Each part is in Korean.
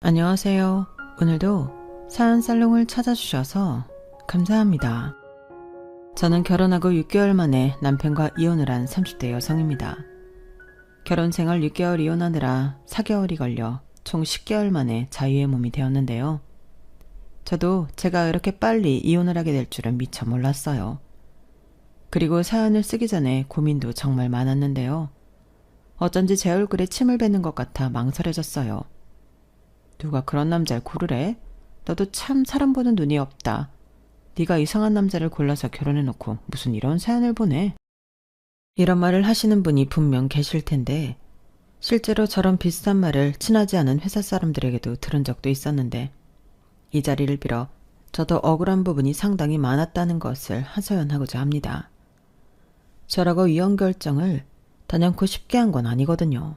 안녕하세요. 오늘도 사연 살롱을 찾아주셔서 감사합니다. 저는 결혼하고 6개월 만에 남편과 이혼을 한 30대 여성입니다. 결혼 생활 6개월 이혼하느라 4개월이 걸려 총 10개월 만에 자유의 몸이 되었는데요. 저도 제가 이렇게 빨리 이혼을 하게 될 줄은 미처 몰랐어요. 그리고 사연을 쓰기 전에 고민도 정말 많았는데요. 어쩐지 제 얼굴에 침을 뱉는 것 같아 망설여졌어요. 누가 그런 남자를 고르래? 너도 참 사람 보는 눈이 없다. 네가 이상한 남자를 골라서 결혼해놓고 무슨 이런 사연을 보내? 이런 말을 하시는 분이 분명 계실 텐데 실제로 저런 비슷한 말을 친하지 않은 회사 사람들에게도 들은 적도 있었는데 이 자리를 빌어 저도 억울한 부분이 상당히 많았다는 것을 하소연하고자 합니다. 저라고 이혼 결정을 단연코 쉽게 한 건 아니거든요.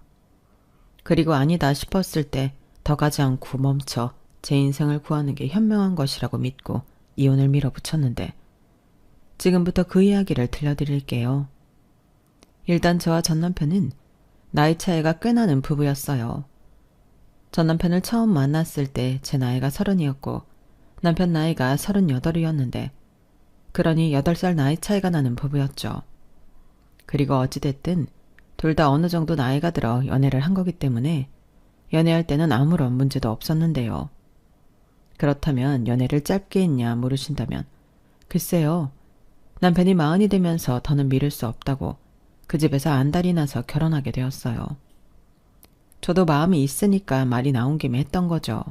그리고 아니다 싶었을 때 더 가지 않고 멈춰 제 인생을 구하는 게 현명한 것이라고 믿고 이혼을 밀어붙였는데 지금부터 그 이야기를 들려드릴게요. 일단 저와 전 남편은 나이 차이가 꽤 나는 부부였어요. 전 남편을 처음 만났을 때 제 나이가 30이었고 남편 나이가 38이었는데 그러니 8살 나이 차이가 나는 부부였죠. 그리고 어찌됐든 둘 다 어느 정도 나이가 들어 연애를 한 거기 때문에 연애할 때는 아무런 문제도 없었는데요. 그렇다면 연애를 짧게 했냐 물으신다면 글쎄요. 남편이 40이 되면서 더는 미룰 수 없다고 그 집에서 안달이 나서 결혼하게 되었어요. 저도 마음이 있으니까 말이 나온 김에 했던 거죠.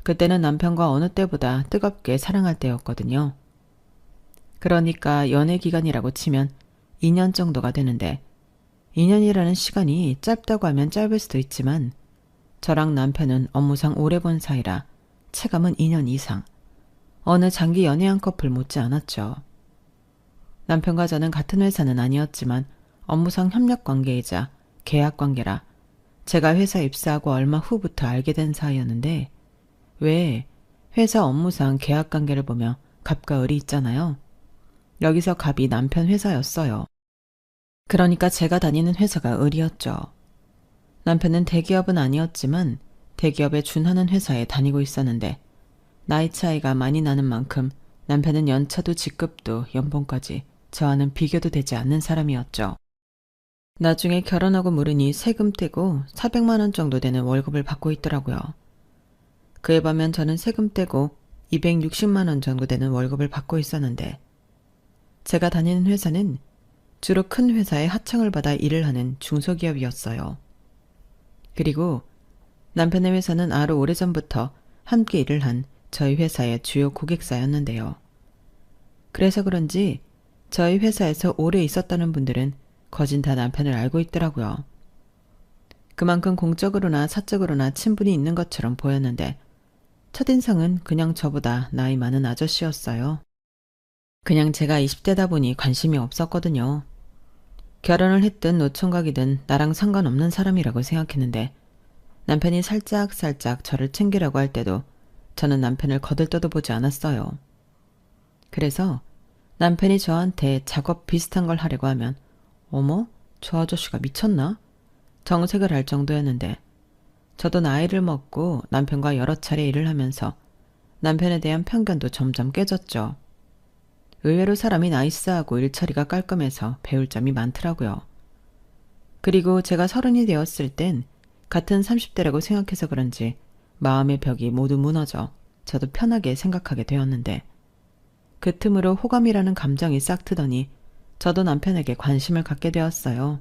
그때는 남편과 어느 때보다 뜨겁게 사랑할 때였거든요. 그러니까 연애 기간이라고 치면 2년 정도가 되는데 2년이라는 시간이 짧다고 하면 짧을 수도 있지만 저랑 남편은 업무상 오래 본 사이라 체감은 2년 이상, 어느 장기 연애한 커플 못지 않았죠. 남편과 저는 같은 회사는 아니었지만 업무상 협력 관계이자 계약 관계라 제가 회사 입사하고 얼마 후부터 알게 된 사이였는데 왜 회사 업무상 계약 관계를 보며 갑과 을이 있잖아요. 여기서 갑이 남편 회사였어요. 그러니까 제가 다니는 회사가 을이었죠. 남편은 대기업은 아니었지만 대기업에 준하는 회사에 다니고 있었는데 나이 차이가 많이 나는 만큼 남편은 연차도 직급도 연봉까지 저와는 비교도 되지 않는 사람이었죠. 나중에 결혼하고 물으니 세금 떼고 400만 원 정도 되는 월급을 받고 있더라고요. 그에 반면 저는 세금 떼고 260만 원 정도 되는 월급을 받고 있었는데 제가 다니는 회사는 주로 큰 회사에 하청을 받아 일을 하는 중소기업이었어요. 그리고 남편의 회사는 아주 오래전부터 함께 일을 한 저희 회사의 주요 고객사였는데요. 그래서 그런지 저희 회사에서 오래 있었다는 분들은 거진 다 남편을 알고 있더라고요. 그만큼 공적으로나 사적으로나 친분이 있는 것처럼 보였는데 첫인상은 그냥 저보다 나이 많은 아저씨였어요. 그냥 제가 20대다 보니 관심이 없었거든요. 결혼을 했든 노총각이든 나랑 상관없는 사람이라고 생각했는데 남편이 살짝 저를 챙기라고 할 때도 저는 남편을 거들떠도 보지 않았어요. 그래서 남편이 저한테 작업 비슷한 걸 하려고 하면 어머? 저 아저씨가 미쳤나? 정색을 할 정도였는데 저도 나이를 먹고 남편과 여러 차례 일을 하면서 남편에 대한 편견도 점점 깨졌죠. 의외로 사람이 나이스하고 일처리가 깔끔해서 배울 점이 많더라고요. 그리고 제가 30이 되었을 땐 같은 30대라고 생각해서 그런지 마음의 벽이 모두 무너져 저도 편하게 생각하게 되었는데 그 틈으로 호감이라는 감정이 싹 트더니 저도 남편에게 관심을 갖게 되었어요.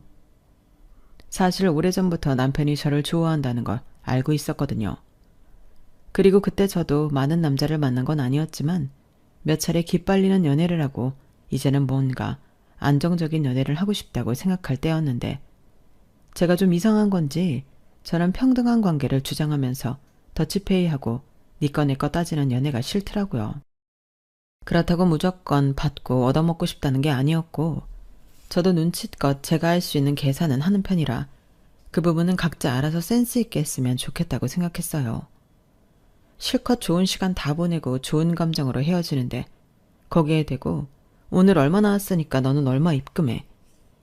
사실 오래전부터 남편이 저를 좋아한다는 걸 알고 있었거든요. 그리고 그때 저도 많은 남자를 만난 건 아니었지만 몇 차례 기빨리는 연애를 하고 이제는 뭔가 안정적인 연애를 하고 싶다고 생각할 때였는데 제가 좀 이상한 건지 저는 평등한 관계를 주장하면서 더치페이하고 니꺼 내꺼 따지는 연애가 싫더라고요. 그렇다고 무조건 받고 얻어먹고 싶다는 게 아니었고 저도 눈치껏 제가 할 수 있는 계산은 하는 편이라 그 부분은 각자 알아서 센스 있게 했으면 좋겠다고 생각했어요. 실컷 좋은 시간 다 보내고 좋은 감정으로 헤어지는데 거기에 대고 오늘 얼마 나왔으니까 너는 얼마 입금해.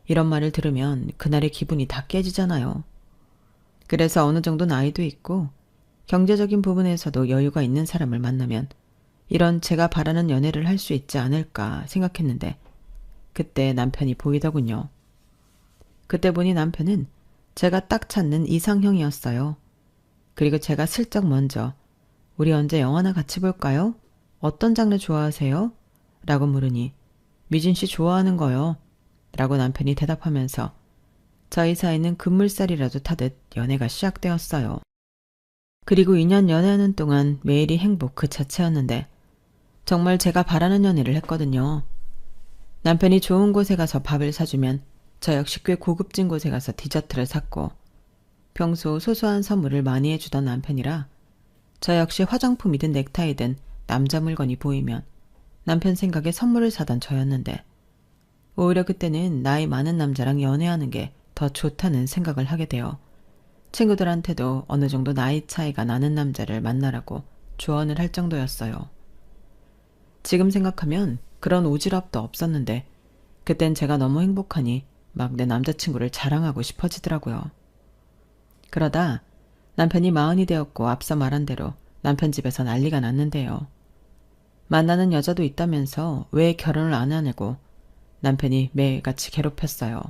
이런 말을 들으면 그날의 기분이 다 깨지잖아요. 그래서 어느 정도 나이도 있고 경제적인 부분에서도 여유가 있는 사람을 만나면 이런 제가 바라는 연애를 할 수 있지 않을까 생각했는데 그때 남편이 보이더군요. 그때 보니 남편은 제가 딱 찾는 이상형이었어요. 그리고 제가 슬쩍 먼저 우리 언제 영화나 같이 볼까요? 어떤 장르 좋아하세요? 라고 물으니 미진 씨 좋아하는 거요. 라고 남편이 대답하면서 저희 사이는 급물살이라도 타듯 연애가 시작되었어요. 그리고 2년 연애하는 동안 매일이 행복 그 자체였는데 정말 제가 바라는 연애를 했거든요. 남편이 좋은 곳에 가서 밥을 사주면 저 역시 꽤 고급진 곳에 가서 디저트를 샀고 평소 소소한 선물을 많이 해주던 남편이라 저 역시 화장품이든 넥타이든 남자 물건이 보이면 남편 생각에 선물을 사던 저였는데 오히려 그때는 나이 많은 남자랑 연애하는 게 더 좋다는 생각을 하게 되어 친구들한테도 어느 정도 나이 차이가 나는 남자를 만나라고 조언을 할 정도였어요. 지금 생각하면 그런 오지랖도 없었는데 그땐 제가 너무 행복하니 막 내 남자친구를 자랑하고 싶어지더라고요. 그러다 남편이 40이 되었고 앞서 말한 대로 남편 집에서 난리가 났는데요. 만나는 여자도 있다면서 왜 결혼을 안 하냐고 남편이 매일같이 괴롭혔어요.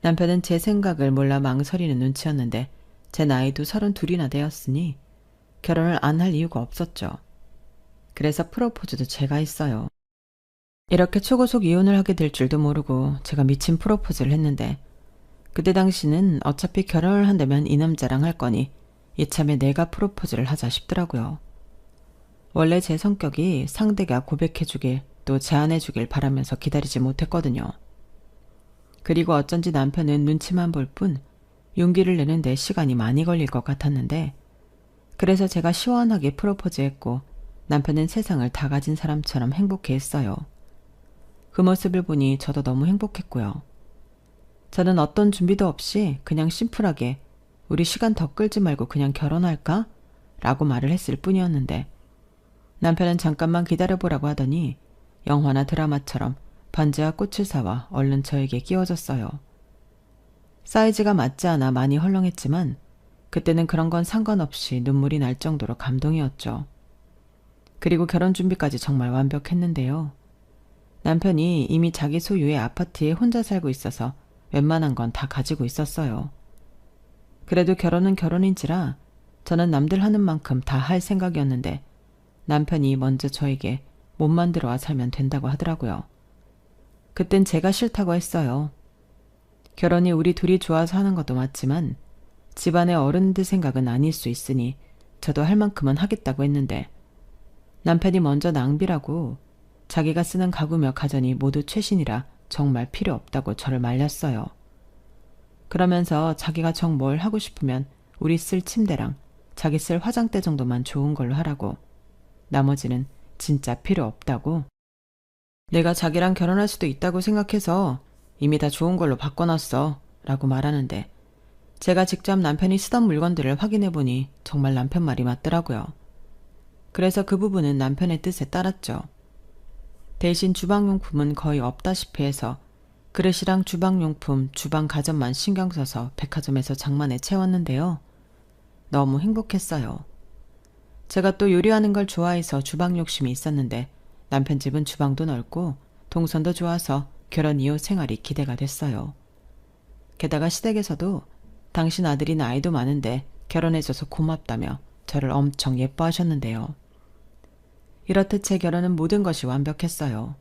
남편은 제 생각을 몰라 망설이는 눈치였는데 제 나이도 32이나 되었으니 결혼을 안 할 이유가 없었죠. 그래서 프로포즈도 제가 했어요. 이렇게 초고속 이혼을 하게 될 줄도 모르고 제가 미친 프로포즈를 했는데 그때 당시는 어차피 결혼을 한다면 이 남자랑 할 거니 이참에 내가 프로포즈를 하자 싶더라고요. 원래 제 성격이 상대가 고백해주길 또 제안해주길 바라면서 기다리지 못했거든요. 그리고 어쩐지 남편은 눈치만 볼 뿐 용기를 내는데 시간이 많이 걸릴 것 같았는데 그래서 제가 시원하게 프로포즈했고 남편은 세상을 다 가진 사람처럼 행복해했어요. 그 모습을 보니 저도 너무 행복했고요. 저는 어떤 준비도 없이 그냥 심플하게 우리 시간 더 끌지 말고 그냥 결혼할까? 라고 말을 했을 뿐이었는데 남편은 잠깐만 기다려보라고 하더니 영화나 드라마처럼 반지와 꽃을 사와 얼른 저에게 끼워줬어요. 사이즈가 맞지 않아 많이 헐렁했지만 그때는 그런 건 상관없이 눈물이 날 정도로 감동이었죠. 그리고 결혼 준비까지 정말 완벽했는데요. 남편이 이미 자기 소유의 아파트에 혼자 살고 있어서 웬만한 건 다 가지고 있었어요. 그래도 결혼은 결혼인지라 저는 남들 하는 만큼 다 할 생각이었는데 남편이 먼저 저에게 몸만 들어와 살면 된다고 하더라고요. 그땐 제가 싫다고 했어요. 결혼이 우리 둘이 좋아서 하는 것도 맞지만 집안의 어른들 생각은 아닐 수 있으니 저도 할 만큼은 하겠다고 했는데 남편이 먼저 낭비라고 자기가 쓰는 가구며 가전이 모두 최신이라 정말 필요 없다고 저를 말렸어요. 그러면서 자기가 정 뭘 하고 싶으면 우리 쓸 침대랑 자기 쓸 화장대 정도만 좋은 걸로 하라고 나머지는 진짜 필요 없다고 내가 자기랑 결혼할 수도 있다고 생각해서 이미 다 좋은 걸로 바꿔놨어 라고 말하는데 제가 직접 남편이 쓰던 물건들을 확인해보니 정말 남편 말이 맞더라고요. 그래서 그 부분은 남편의 뜻에 따랐죠. 대신 주방용품은 거의 없다시피 해서 그릇이랑 주방용품, 주방 가전만 신경 써서 백화점에서 장만해 채웠는데요. 너무 행복했어요. 제가 또 요리하는 걸 좋아해서 주방 욕심이 있었는데 남편 집은 주방도 넓고 동선도 좋아서 결혼 이후 생활이 기대가 됐어요. 게다가 시댁에서도 당신 아들이 나이도 많은데 결혼해줘서 고맙다며 저를 엄청 예뻐하셨는데요. 이렇듯 제 결혼은 모든 것이 완벽했어요.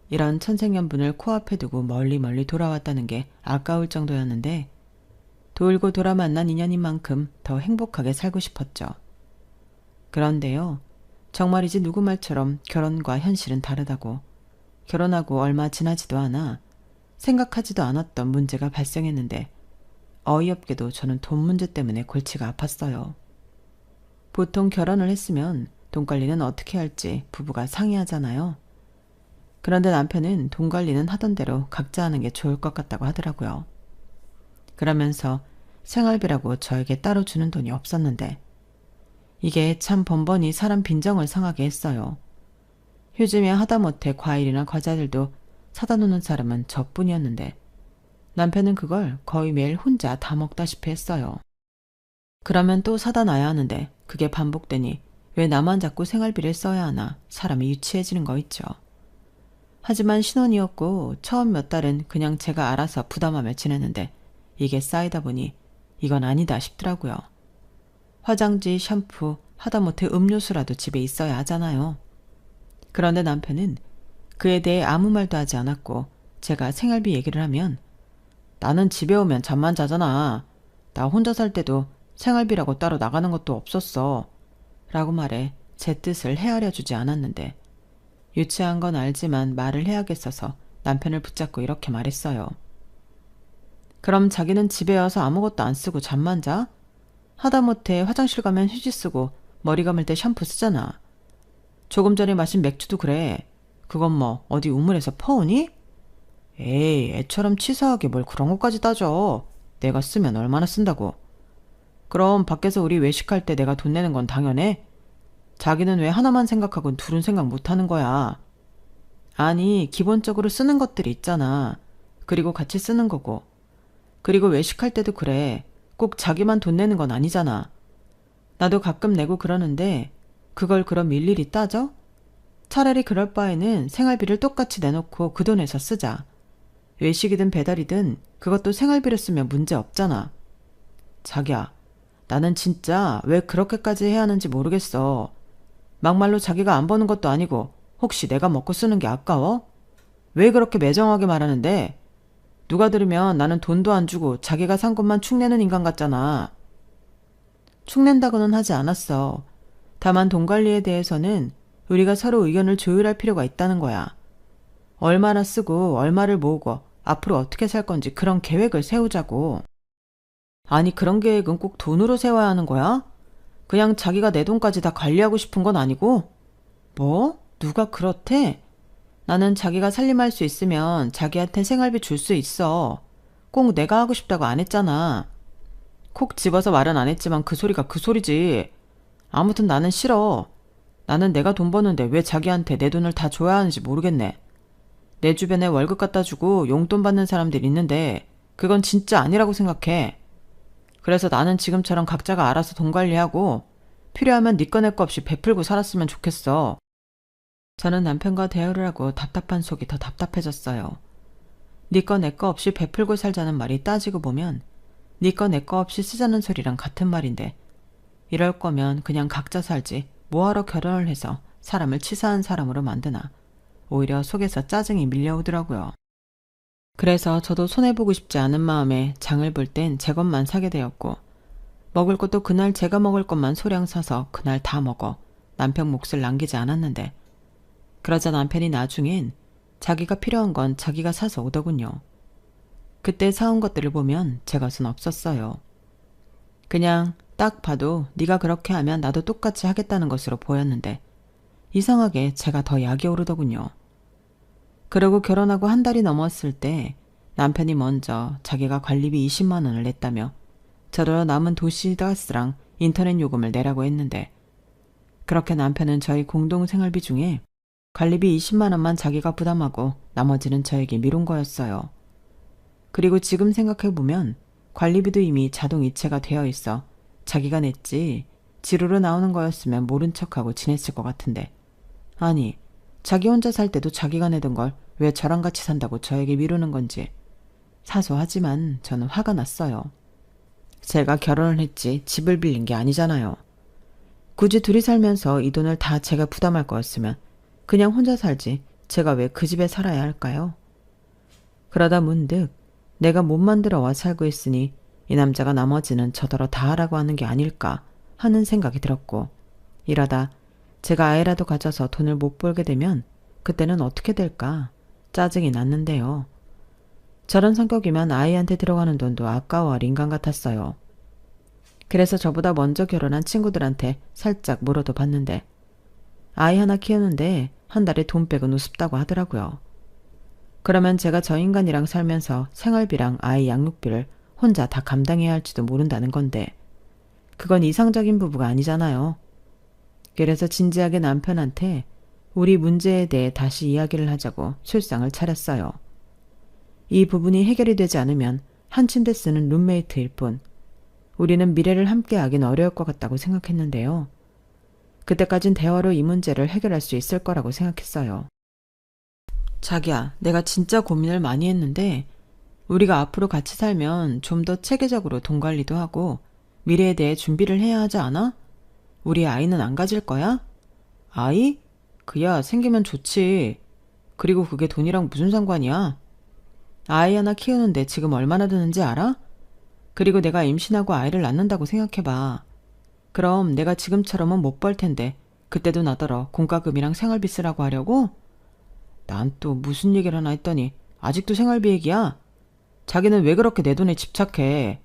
이런 천생연분을 코앞에 두고 멀리 돌아왔다는 게 아까울 정도였는데 돌고 돌아 만난 인연인 만큼 더 행복하게 살고 싶었죠. 그런데요. 정말이지 누구 말처럼 결혼과 현실은 다르다고 결혼하고 얼마 지나지도 않아 생각하지도 않았던 문제가 발생했는데 어이없게도 저는 돈 문제 때문에 골치가 아팠어요. 보통 결혼을 했으면 돈 관리는 어떻게 할지 부부가 상의하잖아요. 그런데 남편은 돈 관리는 하던 대로 각자 하는 게 좋을 것 같다고 하더라고요. 그러면서 생활비라고 저에게 따로 주는 돈이 없었는데 이게 참 번번이 사람 빈정을 상하게 했어요. 요즘에 하다못해 과일이나 과자들도 사다 놓는 사람은 저뿐이었는데 남편은 그걸 거의 매일 혼자 다 먹다시피 했어요. 그러면 또 사다 놔야 하는데 그게 반복되니 왜 나만 자꾸 생활비를 써야 하나 사람이 유치해지는 거 있죠. 하지만 신혼이었고 처음 몇 달은 그냥 제가 알아서 부담하며 지냈는데 이게 쌓이다 보니 이건 아니다 싶더라고요. 화장지, 샴푸, 하다못해 음료수라도 집에 있어야 하잖아요. 그런데 남편은 그에 대해 아무 말도 하지 않았고 제가 생활비 얘기를 하면 나는 집에 오면 잠만 자잖아. 나 혼자 살 때도 생활비라고 따로 나가는 것도 없었어. 라고 말해 제 뜻을 헤아려 주지 않았는데 유치한 건 알지만 말을 해야겠어서 남편을 붙잡고 이렇게 말했어요. 그럼 자기는 집에 와서 아무것도 안 쓰고 잠만 자? 하다못해 화장실 가면 휴지 쓰고 머리 감을 때 샴푸 쓰잖아. 조금 전에 마신 맥주도 그래. 그건 뭐 어디 우물에서 퍼오니? 에이, 애처럼 치사하게 뭘 그런 것까지 따져. 내가 쓰면 얼마나 쓴다고. 그럼 밖에서 우리 외식할 때 내가 돈 내는 건 당연해? 자기는 왜 하나만 생각하고 둘은 생각 못하는 거야? 아니, 기본적으로 쓰는 것들이 있잖아. 그리고 같이 쓰는 거고. 그리고 외식할 때도 그래. 꼭 자기만 돈 내는 건 아니잖아. 나도 가끔 내고 그러는데 그걸 그럼 일일이 따져? 차라리 그럴 바에는 생활비를 똑같이 내놓고 그 돈에서 쓰자. 외식이든 배달이든 그것도 생활비를 쓰면 문제 없잖아. 자기야, 나는 진짜 왜 그렇게까지 해야 하는지 모르겠어. 막말로 자기가 안 버는 것도 아니고 혹시 내가 먹고 쓰는 게 아까워? 왜 그렇게 매정하게 말하는데? 누가 들으면 나는 돈도 안 주고 자기가 산 것만 축내는 인간 같잖아. 축낸다고는 하지 않았어. 다만 돈 관리에 대해서는 우리가 서로 의견을 조율할 필요가 있다는 거야. 얼마나 쓰고 얼마를 모으고 앞으로 어떻게 살 건지 그런 계획을 세우자고. 아니, 그런 계획은 꼭 돈으로 세워야 하는 거야? 그냥 자기가 내 돈까지 다 관리하고 싶은 건 아니고? 뭐? 누가 그렇대? 나는 자기가 살림할 수 있으면 자기한테 생활비 줄 수 있어. 꼭 내가 하고 싶다고 안 했잖아. 콕 집어서 말은 안 했지만 그 소리가 그 소리지. 아무튼 나는 싫어. 나는 내가 돈 버는데 왜 자기한테 내 돈을 다 줘야 하는지 모르겠네. 내 주변에 월급 갖다 주고 용돈 받는 사람들 있는데 그건 진짜 아니라고 생각해. 그래서 나는 지금처럼 각자가 알아서 돈 관리하고 필요하면 네 거 내 거 없이 베풀고 살았으면 좋겠어. 저는 남편과 대화를 하고 답답한 속이 더 답답해졌어요. 네 거 내 거 없이 베풀고 살자는 말이 따지고 보면 네 거 내 거 없이 쓰자는 소리랑 같은 말인데 이럴 거면 그냥 각자 살지 뭐하러 결혼을 해서 사람을 치사한 사람으로 만드나. 오히려 속에서 짜증이 밀려오더라고요. 그래서 저도 손해보고 싶지 않은 마음에 장을 볼 땐 제 것만 사게 되었고 먹을 것도 그날 제가 먹을 것만 소량 사서 그날 다 먹어 남편 몫을 남기지 않았는데 그러자 남편이 나중엔 자기가 필요한 건 자기가 사서 오더군요. 그때 사온 것들을 보면 제 것은 없었어요. 그냥 딱 봐도 네가 그렇게 하면 나도 똑같이 하겠다는 것으로 보였는데 이상하게 제가 더 약이 오르더군요. 그러고 결혼하고 한 달이 넘었을 때 남편이 먼저 자기가 관리비 20만 원을 냈다며 저더러 남은 도시가스랑 인터넷 요금을 내라고 했는데 그렇게 남편은 저희 공동 생활비 중에 관리비 20만 원만 자기가 부담하고 나머지는 저에게 미룬 거였어요. 그리고 지금 생각해보면 관리비도 이미 자동 이체가 되어 있어 자기가 냈지 지루로 나오는 거였으면 모른 척하고 지냈을 것 같은데 아니 자기 혼자 살 때도 자기가 내던 걸 왜 저랑 같이 산다고 저에게 미루는 건지 사소하지만 저는 화가 났어요. 제가 결혼을 했지 집을 빌린 게 아니잖아요. 굳이 둘이 살면서 이 돈을 다 제가 부담할 거였으면 그냥 혼자 살지 제가 왜 그 집에 살아야 할까요? 그러다 문득 내가 못 만들어 와 살고 있으니 이 남자가 나머지는 저더러 다 하라고 하는 게 아닐까 하는 생각이 들었고 이러다 제가 아이라도 가져서 돈을 못 벌게 되면 그때는 어떻게 될까 짜증이 났는데요. 저런 성격이면 아이한테 들어가는 돈도 아까워할 인간 같았어요. 그래서 저보다 먼저 결혼한 친구들한테 살짝 물어도 봤는데 아이 하나 키우는데 한 달에 돈 빼곤 우습다고 하더라고요. 그러면 제가 저 인간이랑 살면서 생활비랑 아이 양육비를 혼자 다 감당해야 할지도 모른다는 건데 그건 이상적인 부부가 아니잖아요. 그래서 진지하게 남편한테 우리 문제에 대해 다시 이야기를 하자고 술상을 차렸어요. 이 부분이 해결이 되지 않으면 한 침대 쓰는 룸메이트일 뿐 우리는 미래를 함께하긴 어려울 것 같다고 생각했는데요. 그때까진 대화로 이 문제를 해결할 수 있을 거라고 생각했어요. 자기야, 내가 진짜 고민을 많이 했는데 우리가 앞으로 같이 살면 좀 더 체계적으로 돈 관리도 하고 미래에 대해 준비를 해야 하지 않아? 우리 아이는 안 가질 거야? 아이? 그야 생기면 좋지. 그리고 그게 돈이랑 무슨 상관이야? 아이 하나 키우는데 지금 얼마나 드는지 알아? 그리고 내가 임신하고 아이를 낳는다고 생각해봐. 그럼 내가 지금처럼은 못 벌 텐데 그때도 나더러 공과금이랑 생활비 쓰라고 하려고? 난 또 무슨 얘기를 하나 했더니 아직도 생활비 얘기야? 자기는 왜 그렇게 내 돈에 집착해?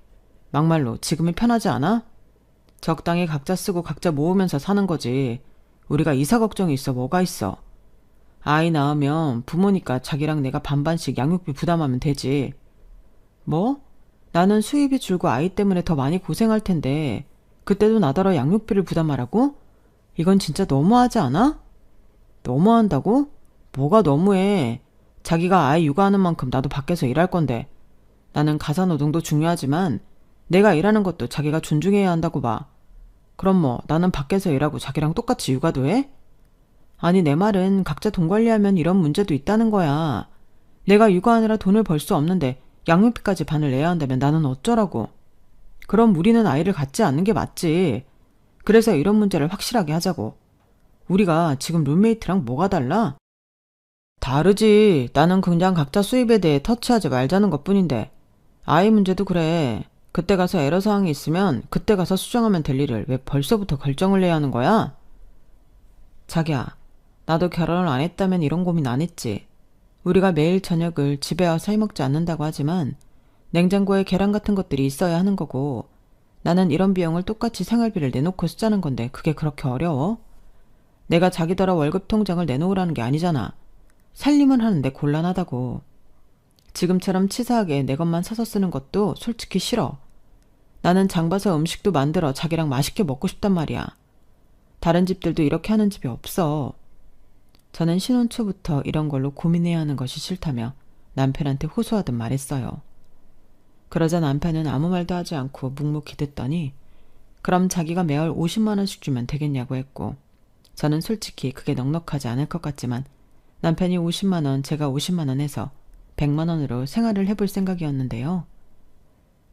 막말로 지금이 편하지 않아? 적당히 각자 쓰고 각자 모으면서 사는 거지. 우리가 이사 걱정이 있어 뭐가 있어. 아이 낳으면 부모니까 자기랑 내가 반반씩 양육비 부담하면 되지. 뭐? 나는 수입이 줄고 아이 때문에 더 많이 고생할 텐데 그때도 나더러 양육비를 부담하라고? 이건 진짜 너무하지 않아? 너무한다고? 뭐가 너무해. 자기가 아이 육아하는 만큼 나도 밖에서 일할 건데. 나는 가사노동도 중요하지만 내가 일하는 것도 자기가 존중해야 한다고 봐. 그럼 뭐 나는 밖에서 일하고 자기랑 똑같이 육아도 해? 아니 내 말은 각자 돈 관리하면 이런 문제도 있다는 거야. 내가 육아하느라 돈을 벌 수 없는데 양육비까지 반을 내야 한다면 나는 어쩌라고. 그럼 우리는 아이를 갖지 않는 게 맞지. 그래서 이런 문제를 확실하게 하자고. 우리가 지금 룸메이트랑 뭐가 달라? 다르지. 나는 그냥 각자 수입에 대해 터치하지 말자는 것뿐인데. 아이 문제도 그래. 그때 가서 애로사항이 있으면 그때 가서 수정하면 될 일을 왜 벌써부터 결정을 해야 하는 거야? 자기야, 나도 결혼을 안 했다면 이런 고민 안 했지. 우리가 매일 저녁을 집에 와서 해먹지 않는다고 하지만 냉장고에 계란 같은 것들이 있어야 하는 거고 나는 이런 비용을 똑같이 생활비를 내놓고 쓰자는 건데 그게 그렇게 어려워? 내가 자기더러 월급 통장을 내놓으라는 게 아니잖아. 살림을 하는데 곤란하다고. 지금처럼 치사하게 내 것만 사서 쓰는 것도 솔직히 싫어. 나는 장 봐서 음식도 만들어 자기랑 맛있게 먹고 싶단 말이야. 다른 집들도 이렇게 하는 집이 없어. 저는 신혼 초부터 이런 걸로 고민해야 하는 것이 싫다며 남편한테 호소하듯 말했어요. 그러자 남편은 아무 말도 하지 않고 묵묵히 듣더니 그럼 자기가 매월 50만 원씩 주면 되겠냐고 했고 저는 솔직히 그게 넉넉하지 않을 것 같지만 남편이 50만 원, 제가 50만 원 해서 100만 원으로 생활을 해볼 생각이었는데요.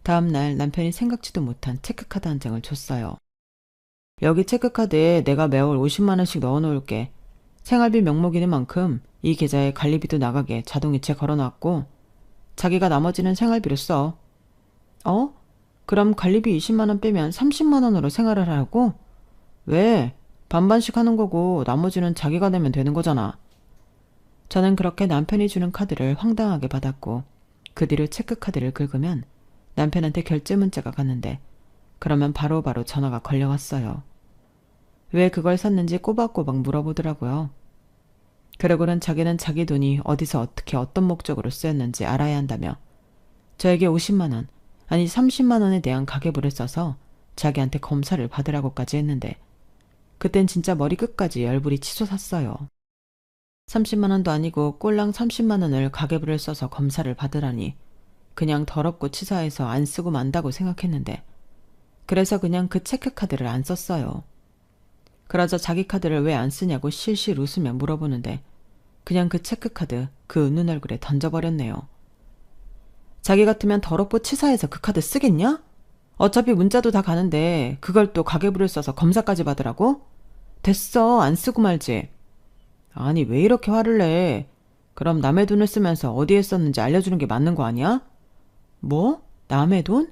다음 날 남편이 생각지도 못한 체크카드 한 장을 줬어요. 여기 체크카드에 내가 매월 50만 원씩 넣어놓을게. 생활비 명목이는 만큼 이 계좌에 관리비도 나가게 자동이체 걸어놨고 자기가 나머지는 생활비로 써. 어? 그럼 관리비 20만 원 빼면 30만 원으로 생활을 하라고? 왜? 반반씩 하는 거고 나머지는 자기가 내면 되는 거잖아. 저는 그렇게 남편이 주는 카드를 황당하게 받았고 그 뒤로 체크카드를 긁으면 남편한테 결제 문자가 갔는데 그러면 바로바로 전화가 걸려왔어요. 왜 그걸 샀는지 꼬박꼬박 물어보더라고요. 그러고는 자기는 자기 돈이 어디서 어떻게 어떤 목적으로 쓰였는지 알아야 한다며 저에게 50만 원, 아니 30만 원에 대한 가계부를 써서 자기한테 검사를 받으라고까지 했는데 그땐 진짜 머리 끝까지 열불이 치솟았어요. 30만 원도 아니고 꼴랑 30만 원을 가계부를 써서 검사를 받으라니 그냥 더럽고 치사해서 안 쓰고 만다고 생각했는데 그래서 그냥 그 체크카드를 안 썼어요. 그러자 자기 카드를 왜 안 쓰냐고 실실 웃으며 물어보는데 그냥 그 체크카드 그 웃는 얼굴에 던져버렸네요. 자기 같으면 더럽고 치사해서 그 카드 쓰겠냐? 어차피 문자도 다 가는데 그걸 또 가계부를 써서 검사까지 받으라고? 됐어, 안 쓰고 말지. 아니 왜 이렇게 화를 내? 그럼 남의 돈을 쓰면서 어디에 썼는지 알려주는 게 맞는 거 아니야? 뭐? 남의 돈?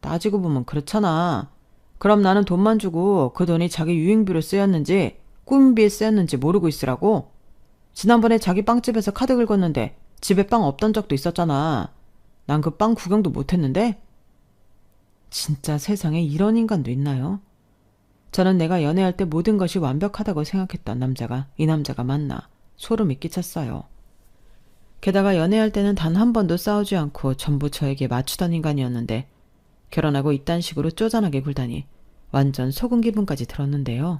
따지고 보면 그렇잖아. 그럼 나는 돈만 주고 그 돈이 자기 유흥비로 쓰였는지 꾸민비에 쓰였는지 모르고 있으라고? 지난번에 자기 빵집에서 카드 긁었는데 집에 빵 없던 적도 있었잖아. 난 그 빵 구경도 못했는데? 진짜 세상에 이런 인간도 있나요? 저는 내가 연애할 때 모든 것이 완벽하다고 생각했던 남자가 이 남자가 맞나 소름이 끼쳤어요. 게다가 연애할 때는 단 한 번도 싸우지 않고 전부 저에게 맞추던 인간이었는데 결혼하고 이딴 식으로 쪼잔하게 굴다니 완전 속은 기분까지 들었는데요.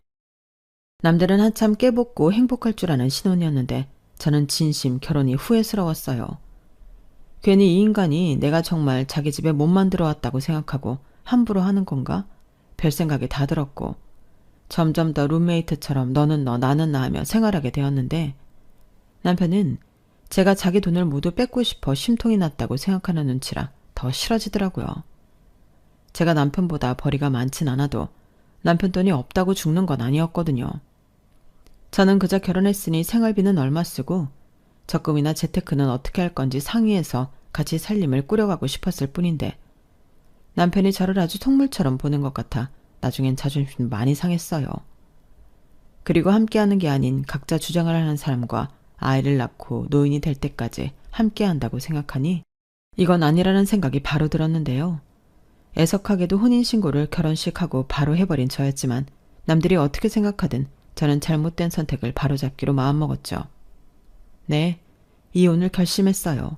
남들은 한참 깨복고 행복할 줄 아는 신혼이었는데 저는 진심 결혼이 후회스러웠어요. 괜히 이 인간이 내가 정말 자기 집에 못 만들어 왔다고 생각하고 함부로 하는 건가? 별 생각이 다 들었고 점점 더 룸메이트처럼 너는 너 나는 나 하며 생활하게 되었는데 남편은 제가 자기 돈을 모두 뺏고 싶어 심통이 났다고 생각하는 눈치라 더 싫어지더라고요. 제가 남편보다 벌이가 많진 않아도 남편 돈이 없다고 죽는 건 아니었거든요. 저는 그저 결혼했으니 생활비는 얼마 쓰고 적금이나 재테크는 어떻게 할 건지 상의해서 같이 살림을 꾸려가고 싶었을 뿐인데 남편이 저를 아주 속물처럼 보는 것 같아 나중엔 자존심 많이 상했어요. 그리고 함께하는 게 아닌 각자 주장을 하는 사람과 아이를 낳고 노인이 될 때까지 함께한다고 생각하니 이건 아니라는 생각이 바로 들었는데요. 애석하게도 혼인신고를 결혼식하고 바로 해버린 저였지만 남들이 어떻게 생각하든 저는 잘못된 선택을 바로잡기로 마음먹었죠. 네, 이혼을 결심했어요.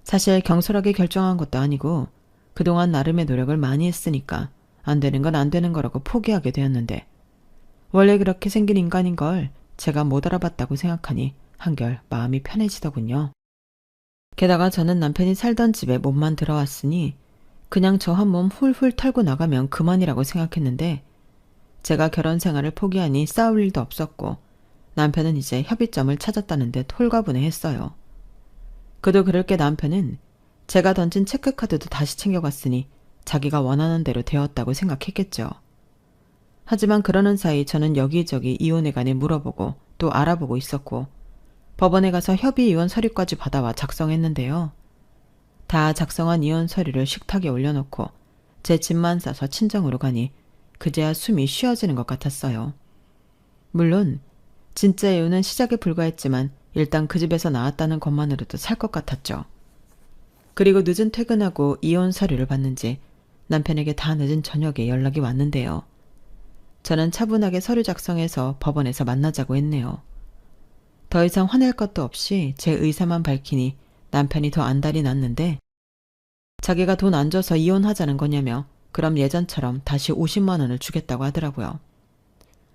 사실 경솔하게 결정한 것도 아니고 그동안 나름의 노력을 많이 했으니까 안 되는 건 안 되는 거라고 포기하게 되었는데 원래 그렇게 생긴 인간인 걸 제가 못 알아봤다고 생각하니 한결 마음이 편해지더군요. 게다가 저는 남편이 살던 집에 몸만 들어왔으니 그냥 저 한 몸 훌훌 털고 나가면 그만이라고 생각했는데 제가 결혼 생활을 포기하니 싸울 일도 없었고 남편은 이제 협의점을 찾았다는 듯 홀가분해했어요. 그도 그럴 게 남편은 제가 던진 체크카드도 다시 챙겨갔으니 자기가 원하는 대로 되었다고 생각했겠죠. 하지만 그러는 사이 저는 여기저기 이혼에 관해 물어보고 또 알아보고 있었고 법원에 가서 협의 이혼 서류까지 받아와 작성했는데요. 다 작성한 이혼 서류를 식탁에 올려놓고 제 짐만 싸서 친정으로 가니 그제야 숨이 쉬어지는 것 같았어요. 물론 진짜 이혼은 시작에 불과했지만 일단 그 집에서 나왔다는 것만으로도 살 것 같았죠. 그리고 늦은 퇴근하고 이혼 서류를 받는지 남편에게 다 늦은 저녁에 연락이 왔는데요. 저는 차분하게 서류 작성해서 법원에서 만나자고 했네요. 더 이상 화낼 것도 없이 제 의사만 밝히니 남편이 더 안달이 났는데 자기가 돈 안 줘서 이혼하자는 거냐며 그럼 예전처럼 다시 50만 원을 주겠다고 하더라고요.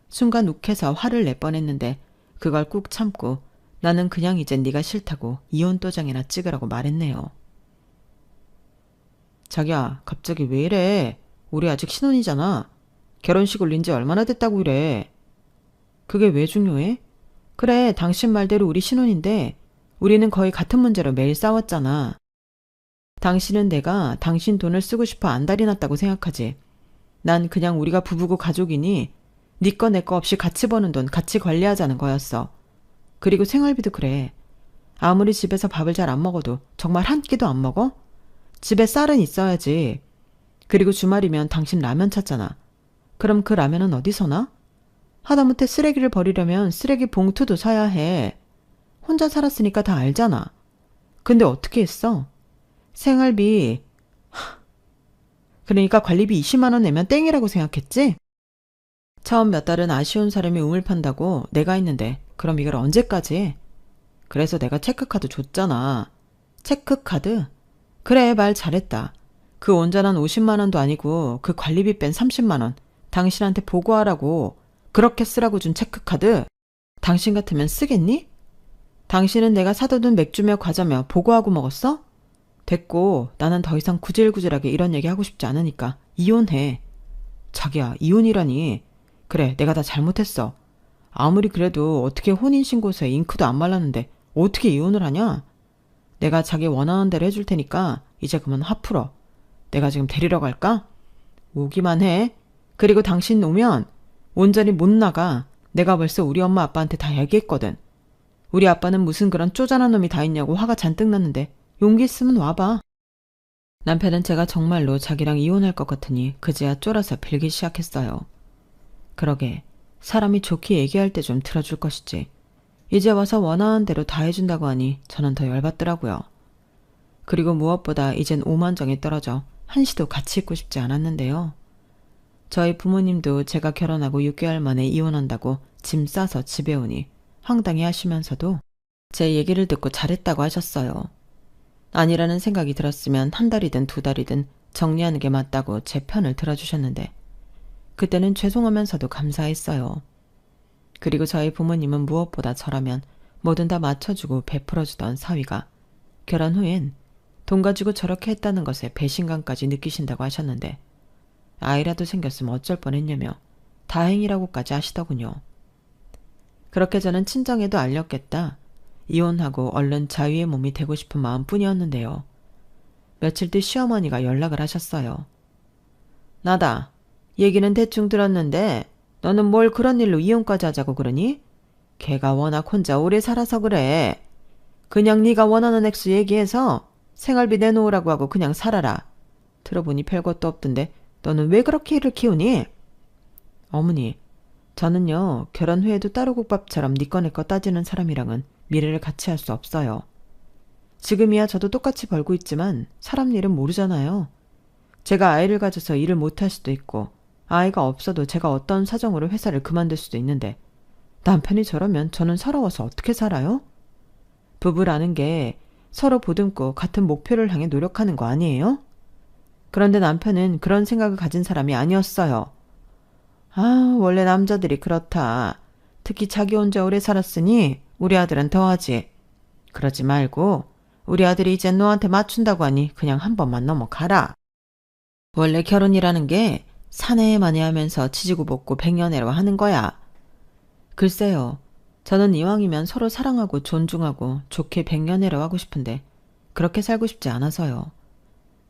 순간 욱해서 화를 낼 뻔했는데 그걸 꾹 참고 나는 그냥 이젠 네가 싫다고 이혼 도장이나 찍으라고 말했네요. 자기야, 갑자기 왜 이래? 우리 아직 신혼이잖아. 결혼식 올린 지 얼마나 됐다고 이래. 그게 왜 중요해? 그래, 당신 말대로 우리 신혼인데 우리는 거의 같은 문제로 매일 싸웠잖아. 당신은 내가 당신 돈을 쓰고 싶어 안달이 났다고 생각하지. 난 그냥 우리가 부부고 가족이니 네 거 내 거 없이 같이 버는 돈 같이 관리하자는 거였어. 그리고 생활비도 그래. 아무리 집에서 밥을 잘 안 먹어도 정말 한 끼도 안 먹어? 집에 쌀은 있어야지. 그리고 주말이면 당신 라면 찾잖아. 그럼 그 라면은 어디서 나? 하다못해 쓰레기를 버리려면 쓰레기 봉투도 사야 해. 혼자 살았으니까 다 알잖아. 근데 어떻게 했어? 생활비. 그러니까 관리비 20만 원 내면 땡이라고 생각했지? 처음 몇 달은 아쉬운 사람이 우물 판다고 내가 있는데 그럼 이걸 언제까지 해? 그래서 내가 체크카드 줬잖아. 체크카드? 그래, 말 잘했다. 그 온전한 50만 원도 아니고 그 관리비 뺀 30만 원 당신한테 보고하라고 그렇게 쓰라고 준 체크카드 당신 같으면 쓰겠니? 당신은 내가 사두던 맥주며 과자며 보고하고 먹었어? 됐고 나는 더 이상 구질구질하게 이런 얘기 하고 싶지 않으니까 이혼해. 자기야, 이혼이라니. 그래, 내가 다 잘못했어. 아무리 그래도 어떻게 혼인신고서에 잉크도 안 말랐는데 어떻게 이혼을 하냐? 내가 자기 원하는 대로 해줄 테니까 이제 그만 화 풀어. 내가 지금 데리러 갈까? 오기만 해. 그리고 당신 오면 온전히 못 나가. 내가 벌써 우리 엄마 아빠한테 다 얘기했거든. 우리 아빠는 무슨 그런 쪼잔한 놈이 다 있냐고 화가 잔뜩 났는데 용기 있으면 와봐. 남편은 제가 정말로 자기랑 이혼할 것 같으니 그제야 쫄아서 빌기 시작했어요. 그러게 사람이 좋게 얘기할 때 좀 들어줄 것이지. 이제 와서 원하는 대로 다 해준다고 하니 저는 더 열받더라고요. 그리고 무엇보다 이젠 오만정이 떨어져 한시도 같이 있고 싶지 않았는데요. 저희 부모님도 제가 결혼하고 6개월 만에 이혼한다고 짐 싸서 집에 오니 황당해 하시면서도 제 얘기를 듣고 잘했다고 하셨어요. 아니라는 생각이 들었으면 한 달이든 두 달이든 정리하는 게 맞다고 제 편을 들어주셨는데 그때는 죄송하면서도 감사했어요. 그리고 저희 부모님은 무엇보다 저라면 뭐든 다 맞춰주고 베풀어주던 사위가 결혼 후엔 돈 가지고 저렇게 했다는 것에 배신감까지 느끼신다고 하셨는데 아이라도 생겼으면 어쩔 뻔했냐며 다행이라고까지 하시더군요. 그렇게 저는 친정에도 알렸겠다. 이혼하고 얼른 자유의 몸이 되고 싶은 마음뿐이었는데요. 며칠 뒤 시어머니가 연락을 하셨어요. 나다. 얘기는 대충 들었는데 너는 뭘 그런 일로 이혼까지 하자고 그러니? 걔가 워낙 혼자 오래 살아서 그래. 그냥 네가 원하는 액수 얘기해서 생활비 내놓으라고 하고 그냥 살아라. 들어보니 별것도 없던데 너는 왜 그렇게 일을 키우니? 어머니, 저는요 결혼 후에도 따로국밥처럼 네 거 내 거 따지는 사람이랑은 미래를 같이 할 수 없어요. 지금이야 저도 똑같이 벌고 있지만 사람 일은 모르잖아요. 제가 아이를 가져서 일을 못할 수도 있고 아이가 없어도 제가 어떤 사정으로 회사를 그만둘 수도 있는데 남편이 저러면 저는 서러워서 어떻게 살아요? 부부라는 게 서로 보듬고 같은 목표를 향해 노력하는 거 아니에요? 그런데 남편은 그런 생각을 가진 사람이 아니었어요. 아, 원래 남자들이 그렇다. 특히 자기 혼자 오래 살았으니 우리 아들은 더하지. 그러지 말고 우리 아들이 이제 너한테 맞춘다고 하니 그냥 한 번만 넘어가라. 원래 결혼이라는 게 사내만이 하면서 지지고 볶고 백년해로 하는 거야. 글쎄요. 저는 이왕이면 서로 사랑하고 존중하고 좋게 백년해로 하고 싶은데 그렇게 살고 싶지 않아서요.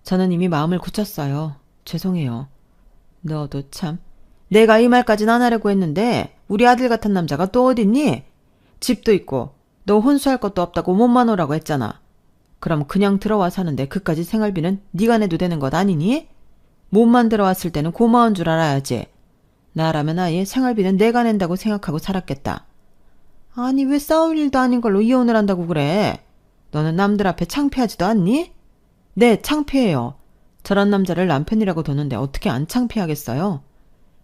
저는 이미 마음을 굳혔어요. 죄송해요. 너도 참. 내가 이 말까진 안 하려고 했는데 우리 아들 같은 남자가 또 어딨니? 집도 있고 너 혼수할 것도 없다고 몸만 오라고 했잖아. 그럼 그냥 들어와 사는데 그까지 생활비는 네가 내도 되는 것 아니니? 몸만 들어왔을 때는 고마운 줄 알아야지. 나라면 아예 생활비는 내가 낸다고 생각하고 살았겠다. 아니 왜 싸울 일도 아닌 걸로 이혼을 한다고 그래? 너는 남들 앞에 창피하지도 않니? 네, 창피해요. 저런 남자를 남편이라고 두는데 어떻게 안 창피하겠어요?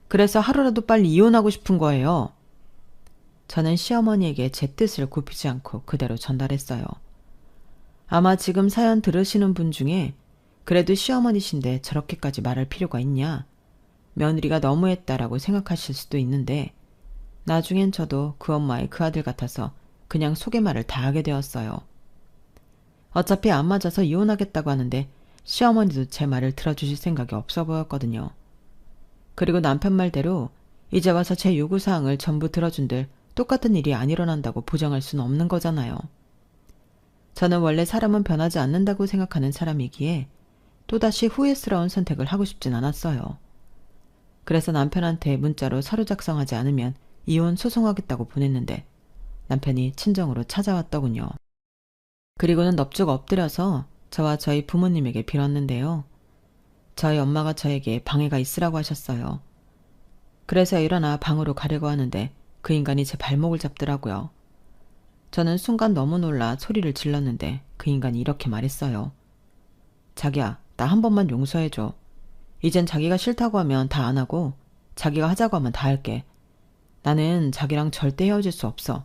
그래서 하루라도 빨리 이혼하고 싶은 거예요. 저는 시어머니에게 제 뜻을 굽히지 않고 그대로 전달했어요. 아마 지금 사연 들으시는 분 중에 그래도 시어머니신데 저렇게까지 말할 필요가 있냐? 며느리가 너무했다라고 생각하실 수도 있는데 나중엔 저도 그 엄마의 그 아들 같아서 그냥 속의말을 다 하게 되었어요. 어차피 안 맞아서 이혼하겠다고 하는데 시어머니도 제 말을 들어주실 생각이 없어 보였거든요. 그리고 남편 말대로 이제 와서 제 요구사항을 전부 들어준들 똑같은 일이 안 일어난다고 보장할 수는 없는 거잖아요. 저는 원래 사람은 변하지 않는다고 생각하는 사람이기에 또다시 후회스러운 선택을 하고 싶진 않았어요. 그래서 남편한테 문자로 서류 작성하지 않으면 이혼 소송하겠다고 보냈는데 남편이 친정으로 찾아왔더군요. 그리고는 넙죽 엎드려서 저와 저희 부모님에게 빌었는데요. 저희 엄마가 저에게 방해가 있으라고 하셨어요. 그래서 일어나 방으로 가려고 하는데 그 인간이 제 발목을 잡더라고요. 저는 순간 너무 놀라 소리를 질렀는데 그 인간이 이렇게 말했어요. 자기야, 나 한 번만 용서해줘. 이젠 자기가 싫다고 하면 다 안 하고 자기가 하자고 하면 다 할게. 나는 자기랑 절대 헤어질 수 없어.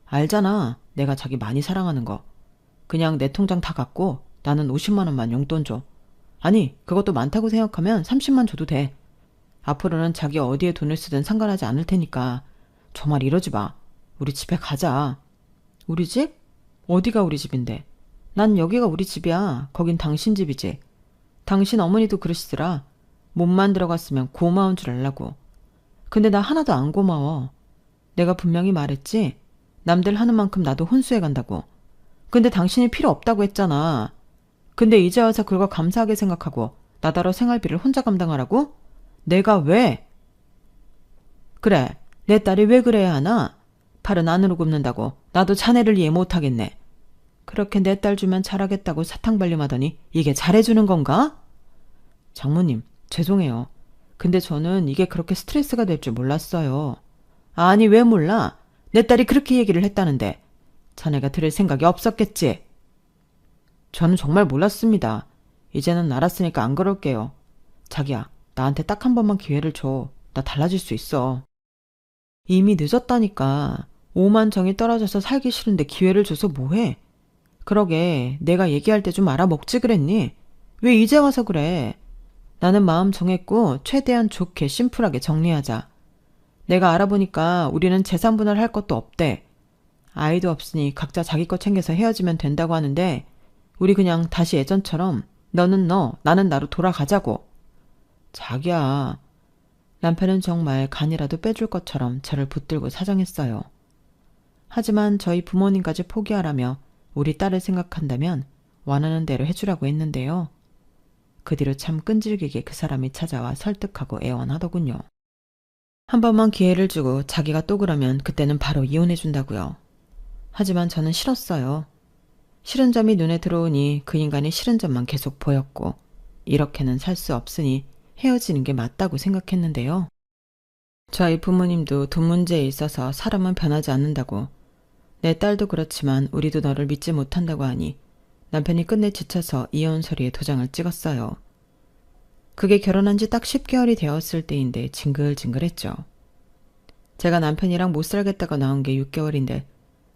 알잖아, 내가 자기 많이 사랑하는 거. 그냥 내 통장 다 갖고 나는 50만 원만 용돈 줘. 아니, 그것도 많다고 생각하면 30만 줘도 돼. 앞으로는 자기 어디에 돈을 쓰든 상관하지 않을 테니까 정말 이러지 마. 우리 집에 가자. 우리 집? 어디가 우리 집인데? 난 여기가 우리 집이야. 거긴 당신 집이지. 당신 어머니도 그러시더라. 몸만 들어갔으면 고마운 줄 알라고. 근데 나 하나도 안 고마워. 내가 분명히 말했지. 남들 하는 만큼 나도 혼수해 간다고. 근데 당신이 필요 없다고 했잖아. 근데 이제 와서 그걸 감사하게 생각하고 나더러 생활비를 혼자 감당하라고? 내가 왜? 그래, 내 딸이 왜 그래야 하나? 팔은 안으로 굽는다고 나도 자네를 이해 못하겠네. 그렇게 내 딸 주면 잘하겠다고 사탕발림하더니 이게 잘해주는 건가? 장모님, 죄송해요. 근데 저는 이게 그렇게 스트레스가 될 줄 몰랐어요. 아니, 왜 몰라? 내 딸이 그렇게 얘기를 했다는데 자네가 들을 생각이 없었겠지? 저는 정말 몰랐습니다. 이제는 알았으니까 안 그럴게요. 자기야, 나한테 딱 한 번만 기회를 줘. 나 달라질 수 있어. 이미 늦었다니까. 오만 정이 떨어져서 살기 싫은데 기회를 줘서 뭐해? 그러게 내가 얘기할 때 좀 알아먹지 그랬니? 왜 이제 와서 그래? 나는 마음 정했고 최대한 좋게 심플하게 정리하자. 내가 알아보니까 우리는 재산 분할할 것도 없대. 아이도 없으니 각자 자기 거 챙겨서 헤어지면 된다고 하는데 우리 그냥 다시 예전처럼 너는 너, 나는 나로 돌아가자고. 자기야. 남편은 정말 간이라도 빼줄 것처럼 저를 붙들고 사정했어요. 하지만 저희 부모님까지 포기하라며 우리 딸을 생각한다면 원하는 대로 해주라고 했는데요. 그 뒤로 참 끈질기게 그 사람이 찾아와 설득하고 애원하더군요. 한 번만 기회를 주고 자기가 또 그러면 그때는 바로 이혼해준다고요. 하지만 저는 싫었어요. 싫은 점이 눈에 들어오니 그 인간이 싫은 점만 계속 보였고 이렇게는 살 수 없으니 헤어지는 게 맞다고 생각했는데요. 저희 부모님도 돈 문제에 있어서 사람은 변하지 않는다고, 내 딸도 그렇지만 우리도 너를 믿지 못한다고 하니 남편이 끝내 지쳐서 이혼 서류에 도장을 찍었어요. 그게 결혼한 지 딱 10개월이 되었을 때인데 징글징글했죠. 제가 남편이랑 못 살겠다고 나온 게 6개월인데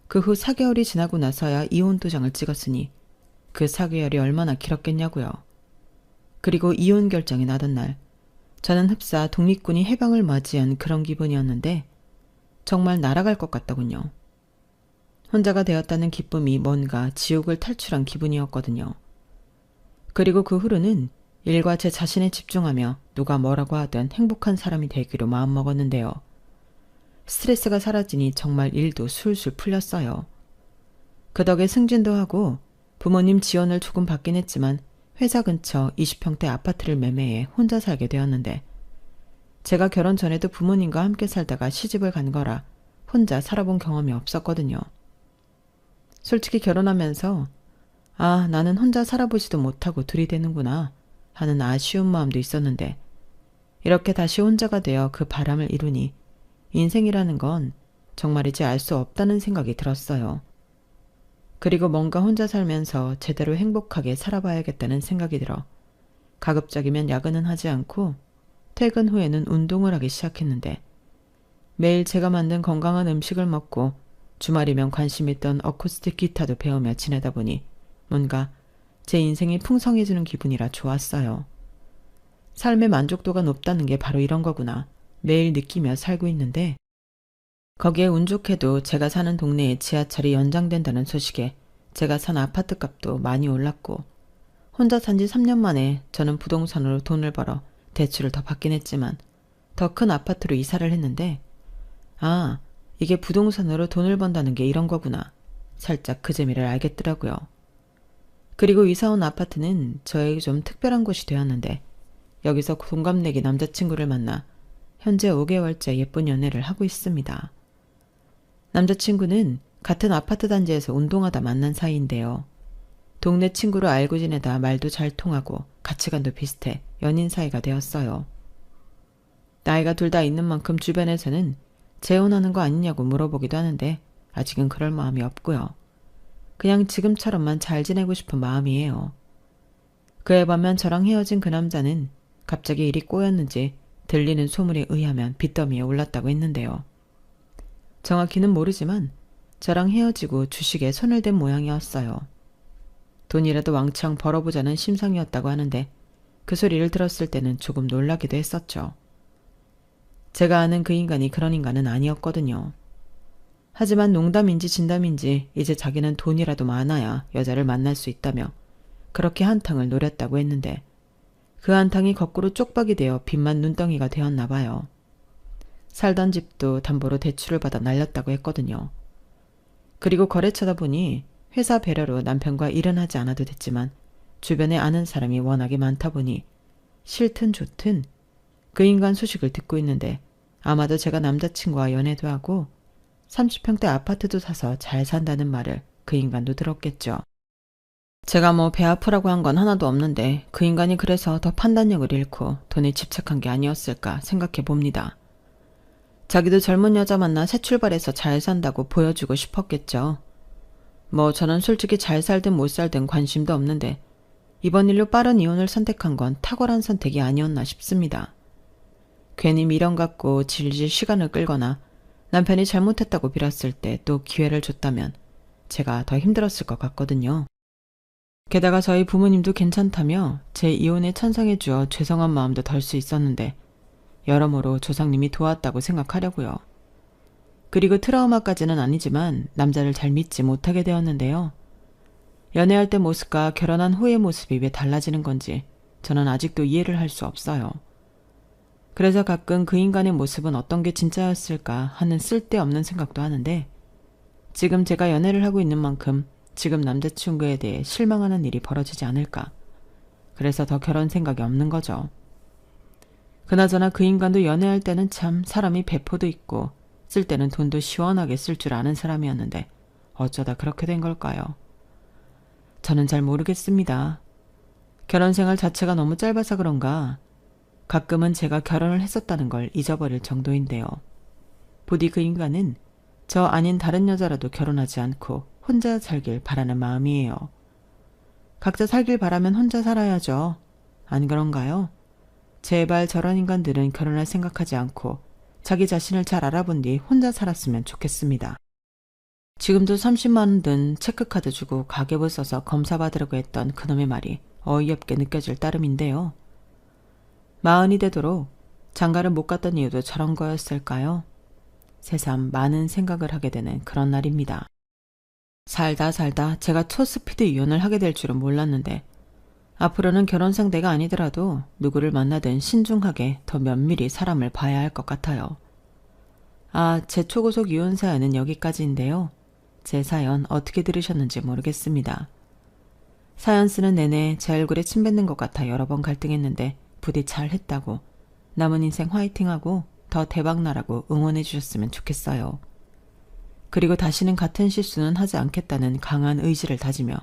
그 후 4개월이 지나고 나서야 이혼 도장을 찍었으니 그 4개월이 얼마나 길었겠냐고요. 그리고 이혼 결정이 나던 날 저는 흡사 독립군이 해방을 맞이한 그런 기분이었는데 정말 날아갈 것 같더군요. 혼자가 되었다는 기쁨이 뭔가 지옥을 탈출한 기분이었거든요. 그리고 그 후로는 일과 제 자신에 집중하며 누가 뭐라고 하든 행복한 사람이 되기로 마음먹었는데요. 스트레스가 사라지니 정말 일도 술술 풀렸어요. 그 덕에 승진도 하고 부모님 지원을 조금 받긴 했지만 회사 근처 20평대 아파트를 매매해 혼자 살게 되었는데 제가 결혼 전에도 부모님과 함께 살다가 시집을 간 거라 혼자 살아본 경험이 없었거든요. 솔직히 결혼하면서 아, 나는 혼자 살아보지도 못하고 둘이 되는구나 하는 아쉬운 마음도 있었는데 이렇게 다시 혼자가 되어 그 바람을 이루니 인생이라는 건 정말이지 알 수 없다는 생각이 들었어요. 그리고 뭔가 혼자 살면서 제대로 행복하게 살아봐야겠다는 생각이 들어 가급적이면 야근은 하지 않고 퇴근 후에는 운동을 하기 시작했는데 매일 제가 만든 건강한 음식을 먹고 주말이면 관심 있던 어쿠스틱 기타도 배우며 지내다 보니 뭔가 제 인생이 풍성해지는 기분이라 좋았어요. 삶의 만족도가 높다는 게 바로 이런 거구나 매일 느끼며 살고 있는데 거기에 운 좋게도 제가 사는 동네에 지하철이 연장된다는 소식에 제가 산 아파트 값도 많이 올랐고 혼자 산 지 3년 만에 저는 부동산으로 돈을 벌어 대출을 더 받긴 했지만 더 큰 아파트로 이사를 했는데 아, 이게 부동산으로 돈을 번다는 게 이런 거구나. 살짝 그 재미를 알겠더라고요. 그리고 이사 온 아파트는 저에게 좀 특별한 곳이 되었는데 여기서 동갑내기 남자친구를 만나 현재 5개월째 예쁜 연애를 하고 있습니다. 남자친구는 같은 아파트 단지에서 운동하다 만난 사이인데요. 동네 친구로 알고 지내다 말도 잘 통하고 가치관도 비슷해 연인 사이가 되었어요. 나이가 둘 다 있는 만큼 주변에서는 재혼하는 거 아니냐고 물어보기도 하는데 아직은 그럴 마음이 없고요. 그냥 지금처럼만 잘 지내고 싶은 마음이에요. 그에 반면 저랑 헤어진 그 남자는 갑자기 일이 꼬였는지 들리는 소문에 의하면 빚더미에 올랐다고 했는데요. 정확히는 모르지만 저랑 헤어지고 주식에 손을 댄 모양이었어요. 돈이라도 왕창 벌어보자는 심상이었다고 하는데 그 소리를 들었을 때는 조금 놀라기도 했었죠. 제가 아는 그 인간이 그런 인간은 아니었거든요. 하지만 농담인지 진담인지 이제 자기는 돈이라도 많아야 여자를 만날 수 있다며 그렇게 한탕을 노렸다고 했는데 그 한탕이 거꾸로 쪽박이 되어 빚만 눈덩이가 되었나 봐요. 살던 집도 담보로 대출을 받아 날렸다고 했거든요. 그리고 거래처다 보니 회사 배려로 남편과 일은 하지 않아도 됐지만 주변에 아는 사람이 워낙에 많다 보니 싫든 좋든 그 인간 소식을 듣고 있는데 아마도 제가 남자친구와 연애도 하고 30평대 아파트도 사서 잘 산다는 말을 그 인간도 들었겠죠. 제가 뭐 배 아프라고 한 건 하나도 없는데 그 인간이 그래서 더 판단력을 잃고 돈에 집착한 게 아니었을까 생각해 봅니다. 자기도 젊은 여자 만나 새 출발해서 잘 산다고 보여주고 싶었겠죠. 뭐 저는 솔직히 잘 살든 못 살든 관심도 없는데 이번 일로 빠른 이혼을 선택한 건 탁월한 선택이 아니었나 싶습니다. 괜히 미련 갖고 질질 시간을 끌거나 남편이 잘못했다고 빌었을 때 또 기회를 줬다면 제가 더 힘들었을 것 같거든요. 게다가 저희 부모님도 괜찮다며 제 이혼에 찬성해 주어 죄송한 마음도 덜 수 있었는데 여러모로 조상님이 도왔다고 생각하려고요. 그리고 트라우마까지는 아니지만 남자를 잘 믿지 못하게 되었는데요. 연애할 때 모습과 결혼한 후의 모습이 왜 달라지는 건지 저는 아직도 이해를 할 수 없어요. 그래서 가끔 그 인간의 모습은 어떤 게 진짜였을까 하는 쓸데없는 생각도 하는데 지금 제가 연애를 하고 있는 만큼 지금 남자친구에 대해 실망하는 일이 벌어지지 않을까. 그래서 더 결혼 생각이 없는 거죠. 그나저나 그 인간도 연애할 때는 참 사람이 배포도 있고 쓸 때는 돈도 시원하게 쓸 줄 아는 사람이었는데 어쩌다 그렇게 된 걸까요? 저는 잘 모르겠습니다. 결혼 생활 자체가 너무 짧아서 그런가 가끔은 제가 결혼을 했었다는 걸 잊어버릴 정도인데요. 부디 그 인간은 저 아닌 다른 여자라도 결혼하지 않고 혼자 살길 바라는 마음이에요. 각자 살길 바라면 혼자 살아야죠. 안 그런가요? 제발 저런 인간들은 결혼할 생각하지 않고 자기 자신을 잘 알아본 뒤 혼자 살았으면 좋겠습니다. 지금도 30만 원 든 체크카드 주고 가계부 써서 검사 받으려고 했던 그놈의 말이 어이없게 느껴질 따름인데요. 마흔이 되도록 장가를 못 갔던 이유도 저런 거였을까요? 새삼 많은 생각을 하게 되는 그런 날입니다. 살다 제가 초스피드 이혼을 하게 될 줄은 몰랐는데 앞으로는 결혼 상대가 아니더라도 누구를 만나든 신중하게 더 면밀히 사람을 봐야 할 것 같아요. 제 초고속 이혼 사연은 여기까지인데요. 제 사연 어떻게 들으셨는지 모르겠습니다. 사연 쓰는 내내 제 얼굴에 침 뱉는 것 같아 여러 번 갈등했는데 부디 잘 했다고 남은 인생 화이팅하고 더 대박나라고 응원해 주셨으면 좋겠어요. 그리고 다시는 같은 실수는 하지 않겠다는 강한 의지를 다지며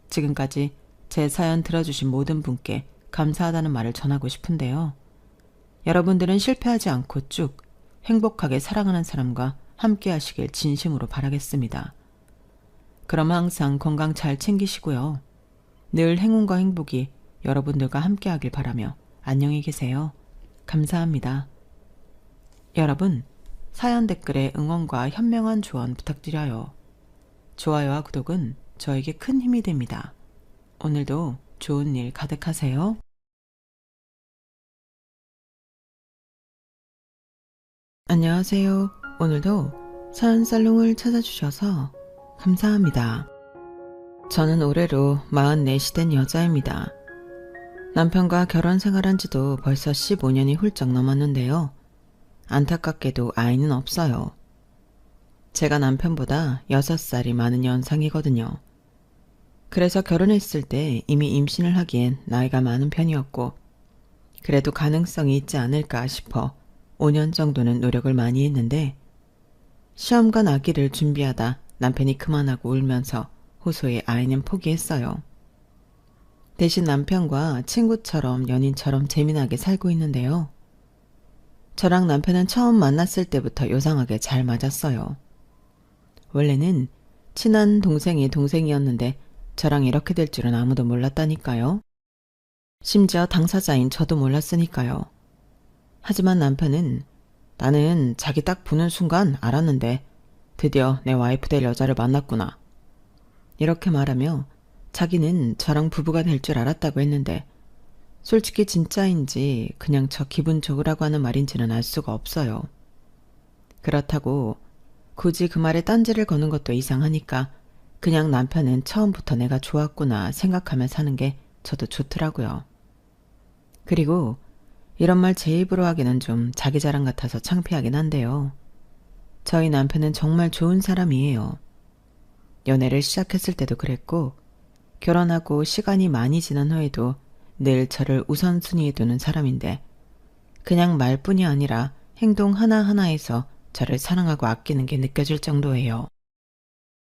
지금까지 제 사연 들어주신 모든 분께 감사하다는 말을 전하고 싶은데요. 여러분들은 실패하지 않고 쭉 행복하게 사랑하는 사람과 함께 하시길 진심으로 바라겠습니다. 그럼 항상 건강 잘 챙기시고요. 늘 행운과 행복이 여러분들과 함께 하길 바라며 안녕히 계세요. 감사합니다. 여러분, 사연 댓글에 응원과 현명한 조언 부탁드려요. 좋아요와 구독은 저에게 큰 힘이 됩니다. 오늘도 좋은 일 가득하세요. 안녕하세요. 오늘도 사연 살롱을 찾아주셔서 감사합니다. 저는 올해로 44시 된 여자입니다. 남편과 결혼 생활한 지도 벌써 15년이 훌쩍 넘었는데요. 안타깝게도 아이는 없어요. 제가 남편보다 6살이 많은 연상이거든요. 그래서 결혼했을 때 이미 임신을 하기엔 나이가 많은 편이었고 그래도 가능성이 있지 않을까 싶어 5년 정도는 노력을 많이 했는데 시험관 아기를 준비하다 남편이 그만하고 울면서 호소에 아이는 포기했어요. 대신 남편과 친구처럼 연인처럼 재미나게 살고 있는데요. 저랑 남편은 처음 만났을 때부터 요상하게 잘 맞았어요. 원래는 친한 동생이 동생이었는데 저랑 이렇게 될 줄은 아무도 몰랐다니까요. 심지어 당사자인 저도 몰랐으니까요. 하지만 남편은 나는 자기 딱 보는 순간 알았는데 드디어 내 와이프 될 여자를 만났구나. 이렇게 말하며 자기는 저랑 부부가 될 줄 알았다고 했는데 솔직히 진짜인지 그냥 저 기분 좋으라고 하는 말인지는 알 수가 없어요. 그렇다고 굳이 그 말에 딴지를 거는 것도 이상하니까 그냥 남편은 처음부터 내가 좋았구나 생각하며 사는 게 저도 좋더라고요. 그리고 이런 말 제 입으로 하기는 좀 자기 자랑 같아서 창피하긴 한데요. 저희 남편은 정말 좋은 사람이에요. 연애를 시작했을 때도 그랬고 결혼하고 시간이 많이 지난 후에도 늘 저를 우선순위에 두는 사람인데 그냥 말뿐이 아니라 행동 하나하나에서 저를 사랑하고 아끼는 게 느껴질 정도예요.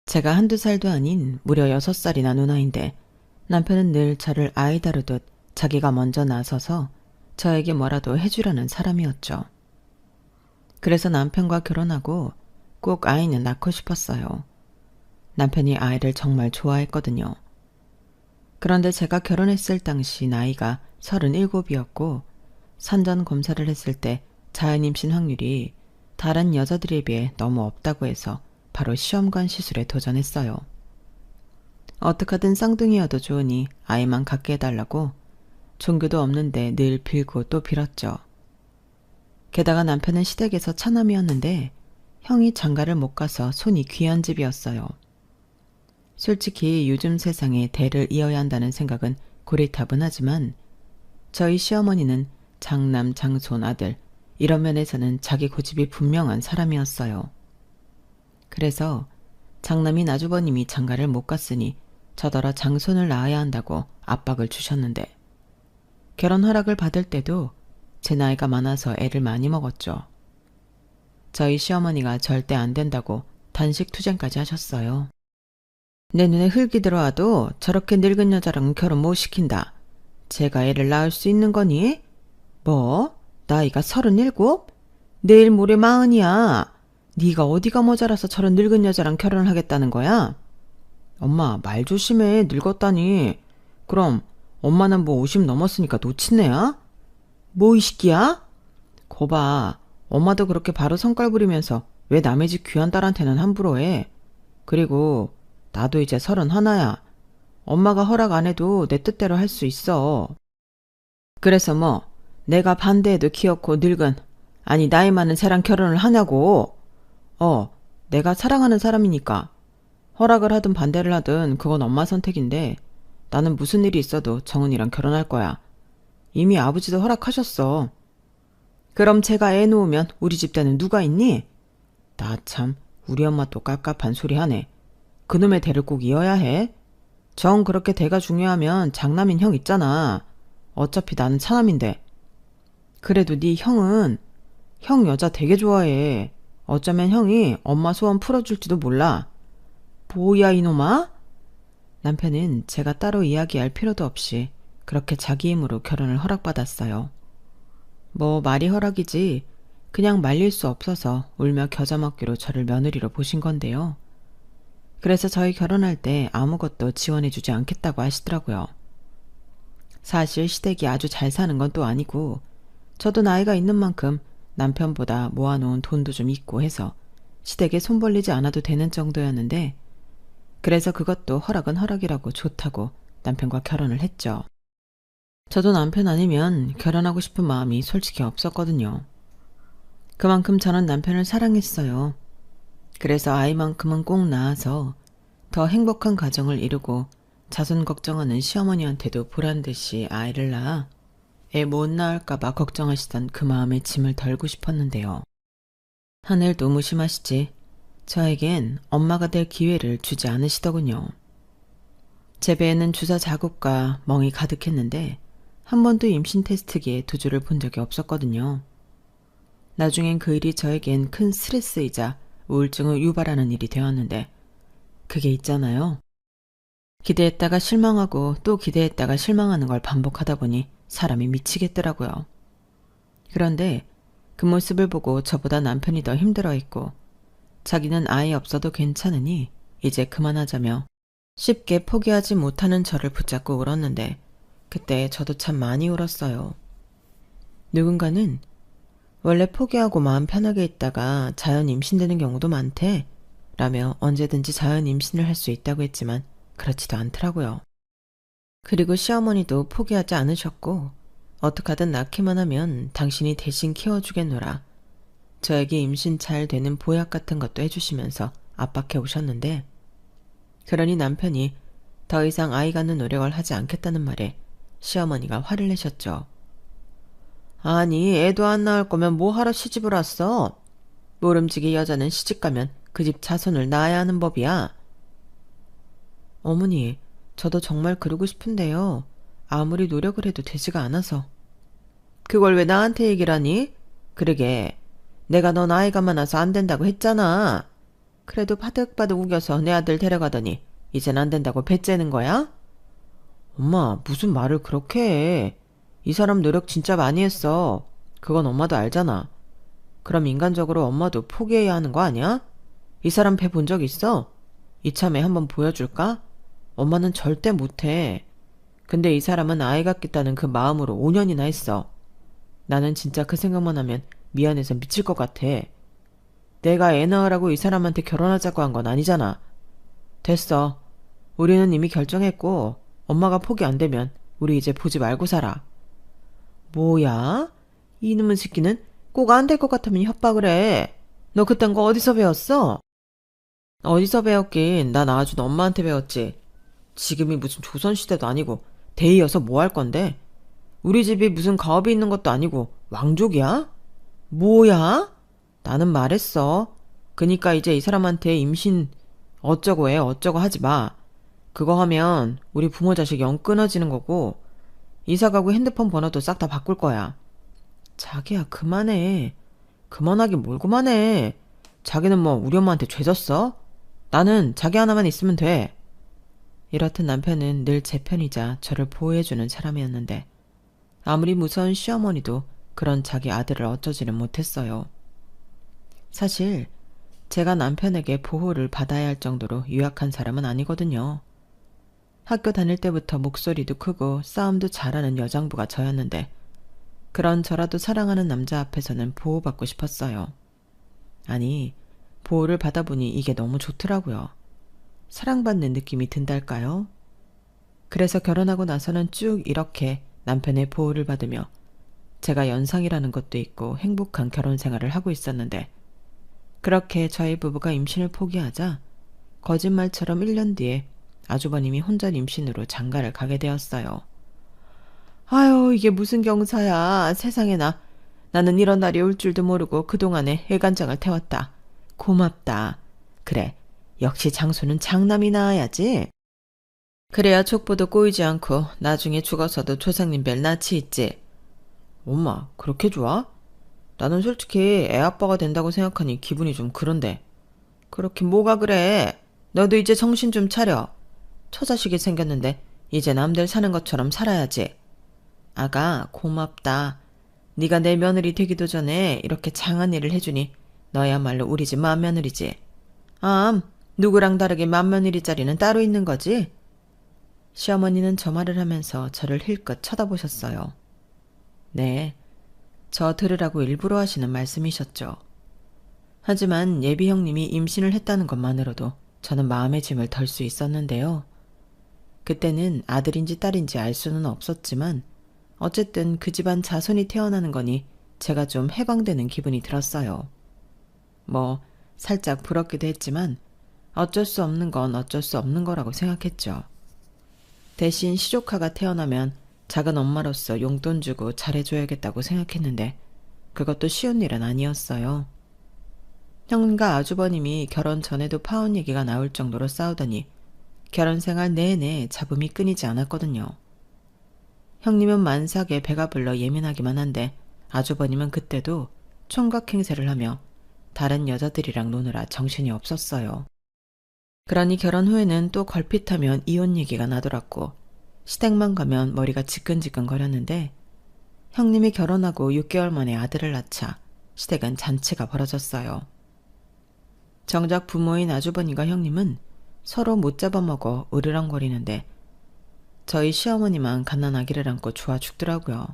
제가 한두 살도 아닌 무려 6살이나 누나인데 남편은 늘 저를 아이 다루듯 자기가 먼저 나서서 저에게 뭐라도 해주려는 사람이었죠. 그래서 남편과 결혼하고 꼭 아이는 낳고 싶었어요. 남편이 아이를 정말 좋아했거든요. 그런데 제가 결혼했을 당시 나이가 37이었고 산전 검사를 했을 때 자연 임신 확률이 다른 여자들에 비해 너무 없다고 해서 바로 시험관 시술에 도전했어요. 어떡하든 쌍둥이여도 좋으니 아이만 갖게 해달라고 종교도 없는데 늘 빌고 또 빌었죠. 게다가 남편은 시댁에서 차남이었는데 형이 장가를 못 가서 손이 귀한 집이었어요. 솔직히 요즘 세상에 대를 이어야 한다는 생각은 고리타분하지만 저희 시어머니는 장남, 장손, 아들 이런 면에서는 자기 고집이 분명한 사람이었어요. 그래서 장남인 아주버님이 장가를 못 갔으니 저더러 장손을 낳아야 한다고 압박을 주셨는데 결혼 허락을 받을 때도 제 나이가 많아서 애를 많이 먹었죠. 저희 시어머니가 절대 안 된다고 단식 투쟁까지 하셨어요. 내 눈에 흙이 들어와도 저렇게 늙은 여자랑 결혼 못 시킨다. 제가 애를 낳을 수 있는 거니? 뭐? 나이가 37? 내일 모레 40이야. 네가 어디가 모자라서 저런 늙은 여자랑 결혼을 하겠다는 거야? 엄마 말 조심해. 늙었다니. 그럼 엄마는 뭐 50 넘었으니까 놓친애야? 뭐 이 시끼야? 거봐. 엄마도 그렇게 바로 성깔 부리면서 왜 남의 집 귀한 딸한테는 함부로 해. 그리고 나도 이제 31야. 엄마가 허락 안 해도 내 뜻대로 할 수 있어. 그래서 뭐 내가 반대해도 키웠고 늙은 아니 나이 많은 새랑 결혼을 하냐고. 내가 사랑하는 사람이니까 허락을 하든 반대를 하든 그건 엄마 선택인데 나는 무슨 일이 있어도 정은이랑 결혼할 거야. 이미 아버지도 허락하셨어. 그럼 제가 애 놓으면 우리 집단은 누가 있니? 나 참 우리 엄마 또 깝깝한 소리 하네. 그놈의 대를 꼭 이어야 해? 정 그렇게 대가 중요하면 장남인 형 있잖아. 어차피 나는 차남인데. 그래도 네 형은 형 여자 되게 좋아해. 어쩌면 형이 엄마 소원 풀어줄지도 몰라. 뭐야 이놈아? 남편은 제가 따로 이야기할 필요도 없이 그렇게 자기 힘으로 결혼을 허락받았어요. 뭐 말이 허락이지 그냥 말릴 수 없어서 울며 겨자 먹기로 저를 며느리로 보신 건데요. 그래서 저희 결혼할 때 아무것도 지원해주지 않겠다고 하시더라고요. 사실 시댁이 아주 잘 사는 건 또 아니고 저도 나이가 있는 만큼 남편보다 모아놓은 돈도 좀 있고 해서 시댁에 손 벌리지 않아도 되는 정도였는데 그래서 그것도 허락은 허락이라고 좋다고 남편과 결혼을 했죠. 저도 남편 아니면 결혼하고 싶은 마음이 솔직히 없었거든요. 그만큼 저는 남편을 사랑했어요. 그래서 아이만큼은 꼭 낳아서 더 행복한 가정을 이루고 자손 걱정하는 시어머니한테도 보란듯이 아이를 낳아 애 못 낳을까봐 걱정하시던 그 마음의 짐을 덜고 싶었는데요. 하늘도 무심하시지 저에겐 엄마가 될 기회를 주지 않으시더군요. 제 배에는 주사 자국과 멍이 가득했는데 한 번도 임신 테스트기에 두 줄을 본 적이 없었거든요. 나중엔 그 일이 저에겐 큰 스트레스이자 우울증을 유발하는 일이 되었는데 그게 있잖아요. 기대했다가 실망하고 또 기대했다가 실망하는 걸 반복하다 보니 사람이 미치겠더라고요. 그런데 그 모습을 보고 저보다 남편이 더 힘들어했고 자기는 아이 없어도 괜찮으니 이제 그만하자며 쉽게 포기하지 못하는 저를 붙잡고 울었는데 그때 저도 참 많이 울었어요. 누군가는 원래 포기하고 마음 편하게 있다가 자연 임신되는 경우도 많대 라며 언제든지 자연 임신을 할 수 있다고 했지만 그렇지도 않더라고요. 그리고 시어머니도 포기하지 않으셨고 어떡하든 낳기만 하면 당신이 대신 키워주겠노라. 저에게 임신 잘 되는 보약 같은 것도 해주시면서 압박해 오셨는데 그러니 남편이 더 이상 아이 갖는 노력을 하지 않겠다는 말에 시어머니가 화를 내셨죠. 아니 애도 안 낳을 거면 뭐하러 시집을 왔어? 모름지기 여자는 시집가면 그 집 자손을 낳아야 하는 법이야. 어머니 저도 정말 그러고 싶은데요. 아무리 노력을 해도 되지가 않아서. 그걸 왜 나한테 얘기를 하니? 그러게 내가 넌 아이가 많아서 안 된다고 했잖아. 그래도 바득바득 우겨서 내 아들 데려가더니 이젠 안 된다고 배째는 거야? 엄마 무슨 말을 그렇게 해. 이 사람 노력 진짜 많이 했어. 그건 엄마도 알잖아. 그럼 인간적으로 엄마도 포기해야 하는 거 아니야? 이 사람 배 본 적 있어? 이참에 한번 보여줄까? 엄마는 절대 못해. 근데 이 사람은 아이 갖겠다는 그 마음으로 5년이나 했어. 나는 진짜 그 생각만 하면 미안해서 미칠 것 같아. 내가 애 낳으라고 이 사람한테 결혼하자고 한 건 아니잖아. 됐어. 우리는 이미 결정했고 엄마가 포기 안 되면 우리 이제 보지 말고 살아. 뭐야? 이놈의 새끼는 꼭 안 될 것 같으면 협박을 해. 너 그딴 거 어디서 배웠어? 어디서 배웠긴 나 낳아준 엄마한테 배웠지. 지금이 무슨 조선시대도 아니고 대이어서 뭐 할 건데? 우리 집이 무슨 가업이 있는 것도 아니고 왕족이야? 뭐야? 나는 말했어. 그니까 이제 이 사람한테 임신 어쩌고 해 어쩌고 하지 마. 그거 하면 우리 부모 자식 영 끊어지는 거고 이사가고 핸드폰 번호도 싹 다 바꿀 거야. 자기야 그만해. 그만하긴 뭘 그만해. 자기는 뭐 우리 엄마한테 죄 졌어? 나는 자기 하나만 있으면 돼. 이렇듯 남편은 늘 제 편이자 저를 보호해주는 사람이었는데 아무리 무서운 시어머니도 그런 자기 아들을 어쩌지는 못했어요. 사실 제가 남편에게 보호를 받아야 할 정도로 유약한 사람은 아니거든요. 학교 다닐 때부터 목소리도 크고 싸움도 잘하는 여장부가 저였는데 그런 저라도 사랑하는 남자 앞에서는 보호받고 싶었어요. 아니, 보호를 받아보니 이게 너무 좋더라고요. 사랑받는 느낌이 든달까요? 그래서 결혼하고 나서는 쭉 이렇게 남편의 보호를 받으며 제가 연상이라는 것도 있고 행복한 결혼 생활을 하고 있었는데 그렇게 저희 부부가 임신을 포기하자 거짓말처럼 1년 뒤에 아주버님이 혼전 임신으로 장가를 가게 되었어요. 아유, 이게 무슨 경사야. 세상에나. 나는 이런 날이 올 줄도 모르고 그동안에 애간장을 태웠다. 고맙다. 그래, 역시 장소는 장남이 낳아야지. 그래야 족보도 꼬이지 않고 나중에 죽어서도 조상님 뵐 낯이 있지. 엄마, 그렇게 좋아? 나는 솔직히 애 아빠가 된다고 생각하니 기분이 좀 그런데. 그렇게 뭐가 그래. 너도 이제 정신 좀 차려. 처자식이 생겼는데 이제 남들 사는 것처럼 살아야지. 아가 고맙다. 네가 내 며느리 되기도 전에 이렇게 장한 일을 해주니 너야말로 우리 집 맏며느리지. 누구랑 다르게 맏며느리짜리는 따로 있는 거지? 시어머니는 저 말을 하면서 저를 힐끗 쳐다보셨어요. 네, 저 들으라고 일부러 하시는 말씀이셨죠. 하지만 예비 형님이 임신을 했다는 것만으로도 저는 마음의 짐을 덜 수 있었는데요. 그때는 아들인지 딸인지 알 수는 없었지만 어쨌든 그 집안 자손이 태어나는 거니 제가 좀 해방되는 기분이 들었어요. 뭐 살짝 부럽기도 했지만 어쩔 수 없는 건 어쩔 수 없는 거라고 생각했죠. 대신 시조카가 태어나면 작은 엄마로서 용돈 주고 잘해줘야겠다고 생각했는데 그것도 쉬운 일은 아니었어요. 형과 아주버님이 결혼 전에도 파혼 얘기가 나올 정도로 싸우더니 결혼 생활 내내 잡음이 끊이지 않았거든요. 형님은 만삭에 배가 불러 예민하기만 한데 아주버님은 그때도 총각 행세를 하며 다른 여자들이랑 노느라 정신이 없었어요. 그러니 결혼 후에는 또 걸핏하면 이혼 얘기가 나돌았고 시댁만 가면 머리가 지끈지끈 거렸는데 형님이 결혼하고 6개월 만에 아들을 낳자 시댁은 잔치가 벌어졌어요. 정작 부모인 아주버니과 형님은 서로 못 잡아먹어 으르렁거리는데 저희 시어머니만 갓난 아기를 안고 좋아 죽더라고요.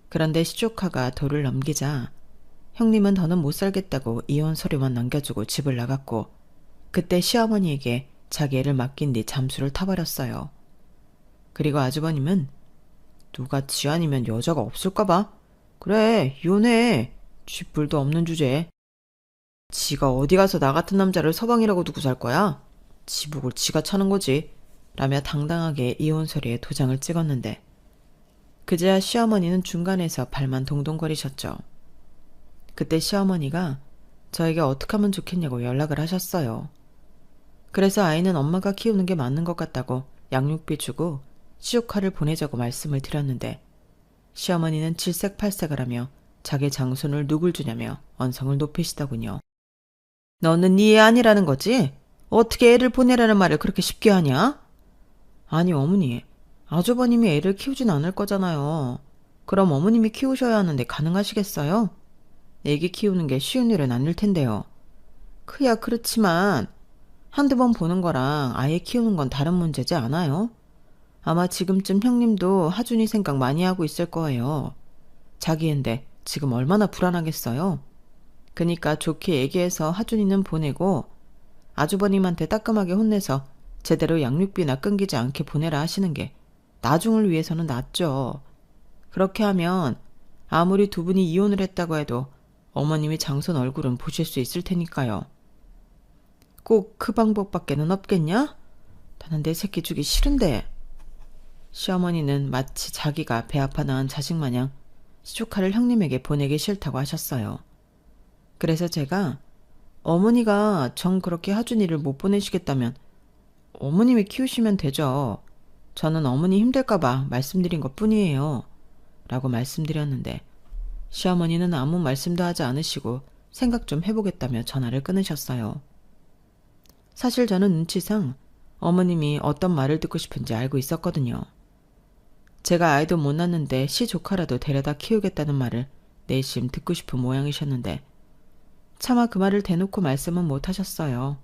그런데 시조카가 돌을 넘기자 형님은 더는 못 살겠다고 이혼 서류만 남겨주고 집을 나갔고 그때 시어머니에게 자기 애를 맡긴 뒤 잠수를 타버렸어요. 그리고 아주버님은 누가 지 아니면 여자가 없을까봐? 그래, 이혼해. 쥐뿔도 없는 주제에. 지가 어디 가서 나 같은 남자를 서방이라고 두고 살 거야? 지복을 지가 차는 거지. 라며 당당하게 이혼 서류에 도장을 찍었는데 그제야 시어머니는 중간에서 발만 동동거리셨죠. 그때 시어머니가 저에게 어떻게 하면 좋겠냐고 연락을 하셨어요. 그래서 아이는 엄마가 키우는 게 맞는 것 같다고 양육비 주고 시조카를 보내자고 말씀을 드렸는데 시어머니는 질색팔색을 하며 자기 장손을 누굴 주냐며 언성을 높이시더군요. 너는 네 애 아니라는 거지? 어떻게 애를 보내라는 말을 그렇게 쉽게 하냐? 아니 어머니, 아주버님이 애를 키우진 않을 거잖아요. 그럼 어머님이 키우셔야 하는데 가능하시겠어요? 애기 키우는 게 쉬운 일은 아닐 텐데요. 그야 그렇지만 한두 번 보는 거랑 아예 키우는 건 다른 문제지 않아요? 아마 지금쯤 형님도 하준이 생각 많이 하고 있을 거예요. 자기 앤데 지금 얼마나 불안하겠어요? 그니까 좋게 얘기해서 하준이는 보내고 아주버님한테 따끔하게 혼내서 제대로 양육비나 끊기지 않게 보내라 하시는 게 나중을 위해서는 낫죠. 그렇게 하면 아무리 두 분이 이혼을 했다고 해도 어머님이 장손 얼굴은 보실 수 있을 테니까요. 꼭 그 방법밖에는 없겠냐? 나는 내 새끼 주기 싫은데. 시어머니는 마치 자기가 배 아파 낳은 자식 마냥 조카를 형님에게 보내기 싫다고 하셨어요. 그래서 제가 어머니가 정 그렇게 하준이를 못 보내시겠다면 어머님이 키우시면 되죠. 저는 어머니 힘들까봐 말씀드린 것 뿐이에요. 라고 말씀드렸는데 시어머니는 아무 말씀도 하지 않으시고 생각 좀 해보겠다며 전화를 끊으셨어요. 사실 저는 눈치상 어머님이 어떤 말을 듣고 싶은지 알고 있었거든요. 제가 아이도 못 낳는데 시조카라도 데려다 키우겠다는 말을 내심 듣고 싶은 모양이셨는데 차마 그 말을 대놓고 말씀은 못 하셨어요.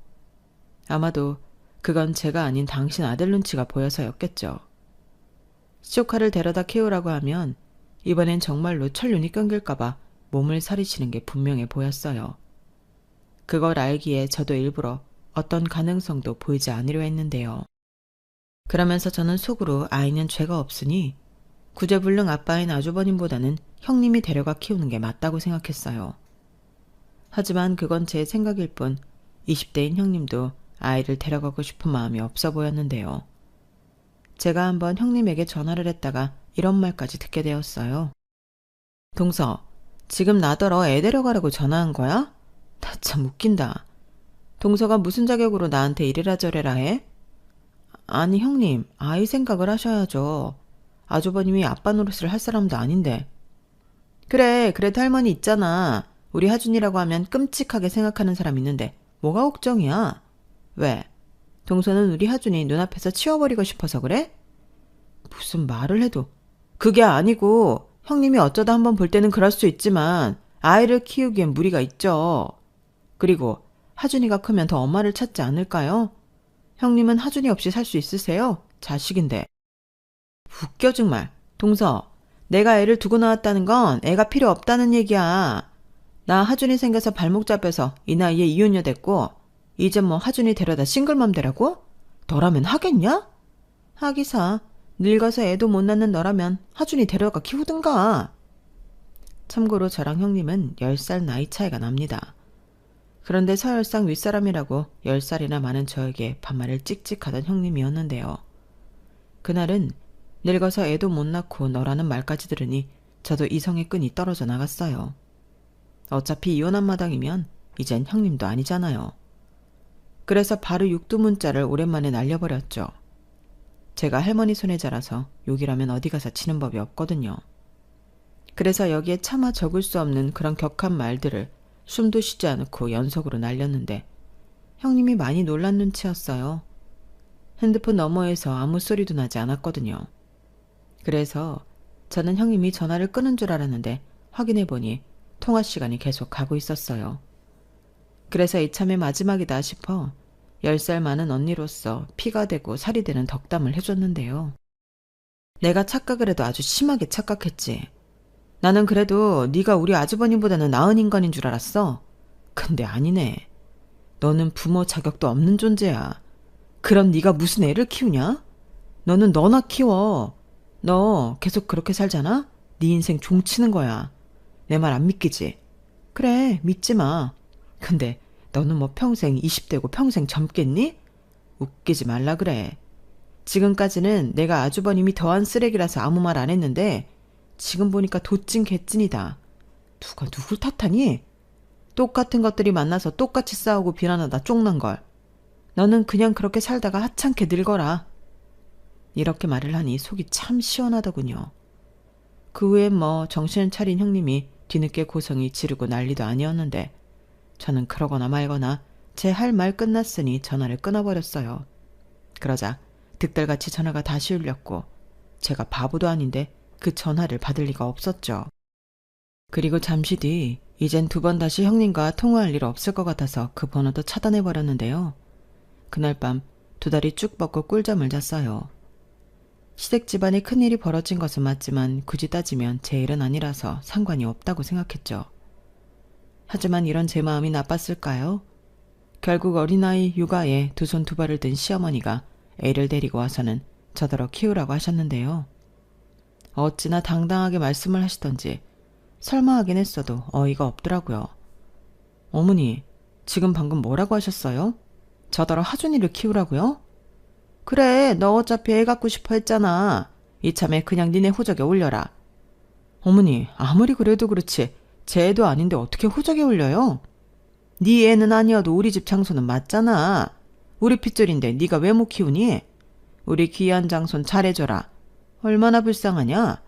아마도 그건 제가 아닌 당신 아들 눈치가 보여서였겠죠. 시조카를 데려다 키우라고 하면 이번엔 정말로 천륜이 끊길까봐 몸을 사리치는 게 분명해 보였어요. 그걸 알기에 저도 일부러 어떤 가능성도 보이지 않으려 했는데요. 그러면서 저는 속으로 아이는 죄가 없으니 구제불능 아빠인 아주버님보다는 형님이 데려가 키우는 게 맞다고 생각했어요. 하지만 그건 제 생각일 뿐 20대인 형님도 아이를 데려가고 싶은 마음이 없어 보였는데요. 제가 한번 형님에게 전화를 했다가 이런 말까지 듣게 되었어요. 동서, 지금 나더러 애 데려가라고 전화한 거야? 나 참 웃긴다. 동서가 무슨 자격으로 나한테 이래라 저래라 해? 아니 형님, 아이 생각을 하셔야죠. 아주버님이 아빠 노릇을 할 사람도 아닌데. 그래, 그래도 할머니 있잖아. 우리 하준이라고 하면 끔찍하게 생각하는 사람 있는데 뭐가 걱정이야? 왜? 동서는 우리 하준이 눈앞에서 치워버리고 싶어서 그래? 무슨 말을 해도 그게 아니고 형님이 어쩌다 한번 볼 때는 그럴 수 있지만 아이를 키우기엔 무리가 있죠. 그리고 하준이가 크면 더 엄마를 찾지 않을까요? 형님은 하준이 없이 살 수 있으세요? 자식인데. 웃겨 정말. 동서, 내가 애를 두고 나왔다는 건 애가 필요 없다는 얘기야. 나 하준이 생겨서 발목 잡혀서 이 나이에 이혼녀 됐고 이제 뭐 하준이 데려다 싱글맘 되라고? 너라면 하겠냐? 하기사. 늙어서 애도 못 낳는 너라면 하준이 데려가 키우든가. 참고로 저랑 형님은 10살 나이 차이가 납니다. 그런데 서열상 윗사람이라고 10살이나 많은 저에게 반말을 찍찍하던 형님이었는데요. 그날은 늙어서 애도 못 낳고 너라는 말까지 들으니 저도 이성의 끈이 떨어져 나갔어요. 어차피 이혼한 마당이면 이젠 형님도 아니잖아요. 그래서 바로 육두문자를 오랜만에 날려버렸죠. 제가 할머니 손에 자라서 욕이라면 어디 가서 치는 법이 없거든요. 그래서 여기에 차마 적을 수 없는 그런 격한 말들을 숨도 쉬지 않고 연속으로 날렸는데 형님이 많이 놀란 눈치였어요. 핸드폰 너머에서 아무 소리도 나지 않았거든요. 그래서 저는 형님이 전화를 끊은 줄 알았는데 확인해보니 통화 시간이 계속 가고 있었어요. 그래서 이참에 마지막이다 싶어 10살 많은 언니로서 피가 되고 살이 되는 덕담을 해줬는데요. 내가 착각을 해도 아주 심하게 착각했지. 나는 그래도 네가 우리 아주버님보다는 나은 인간인 줄 알았어. 근데 아니네. 너는 부모 자격도 없는 존재야. 그럼 네가 무슨 애를 키우냐? 너는 너나 키워. 너 계속 그렇게 살잖아? 네 인생 종치는 거야. 내 말 안 믿기지? 그래, 믿지 마. 근데 너는 뭐 평생 20대고 평생 젊겠니? 웃기지 말라 그래. 지금까지는 내가 아주버님이 더한 쓰레기라서 아무 말 안 했는데 지금 보니까 도찐 개찐이다. 누가 누굴 탓하니? 똑같은 것들이 만나서 똑같이 싸우고 비난하다 쪽난걸. 너는 그냥 그렇게 살다가 하찮게 늙어라. 이렇게 말을 하니 속이 참 시원하더군요. 그 후엔 뭐 정신을 차린 형님이 뒤늦게 고성이 지르고 난리도 아니었는데 저는 그러거나 말거나 제 할 말 끝났으니 전화를 끊어버렸어요. 그러자 득달같이 전화가 다시 울렸고 제가 바보도 아닌데 그 전화를 받을 리가 없었죠. 그리고 잠시 뒤 이젠 2번 다시 형님과 통화할 일 없을 것 같아서 그 번호도 차단해버렸는데요. 그날 밤 2다리 쭉 뻗고 꿀잠을 잤어요. 시댁 집안에 큰일이 벌어진 것은 맞지만 굳이 따지면 제 일은 아니라서 상관이 없다고 생각했죠. 하지만 이런 제 마음이 나빴을까요? 결국 어린아이 육아에 두 손 두 발을 든 시어머니가 애를 데리고 와서는 저더러 키우라고 하셨는데요. 어찌나 당당하게 말씀을 하시던지 설마 하긴 했어도 어이가 없더라고요. 어머니, 지금 방금 뭐라고 하셨어요? 저더러 하준이를 키우라고요? 그래, 너 어차피 애 갖고 싶어 했잖아. 이참에 그냥 니네 호적에 올려라. 어머니, 아무리 그래도 그렇지 제 애도 아닌데 어떻게 호적에 올려요? 네 애는 아니어도 우리 집 장소는 맞잖아. 우리 핏줄인데 네가 왜 못 키우니? 우리 귀한 장손 잘해줘라. 얼마나 불쌍하냐?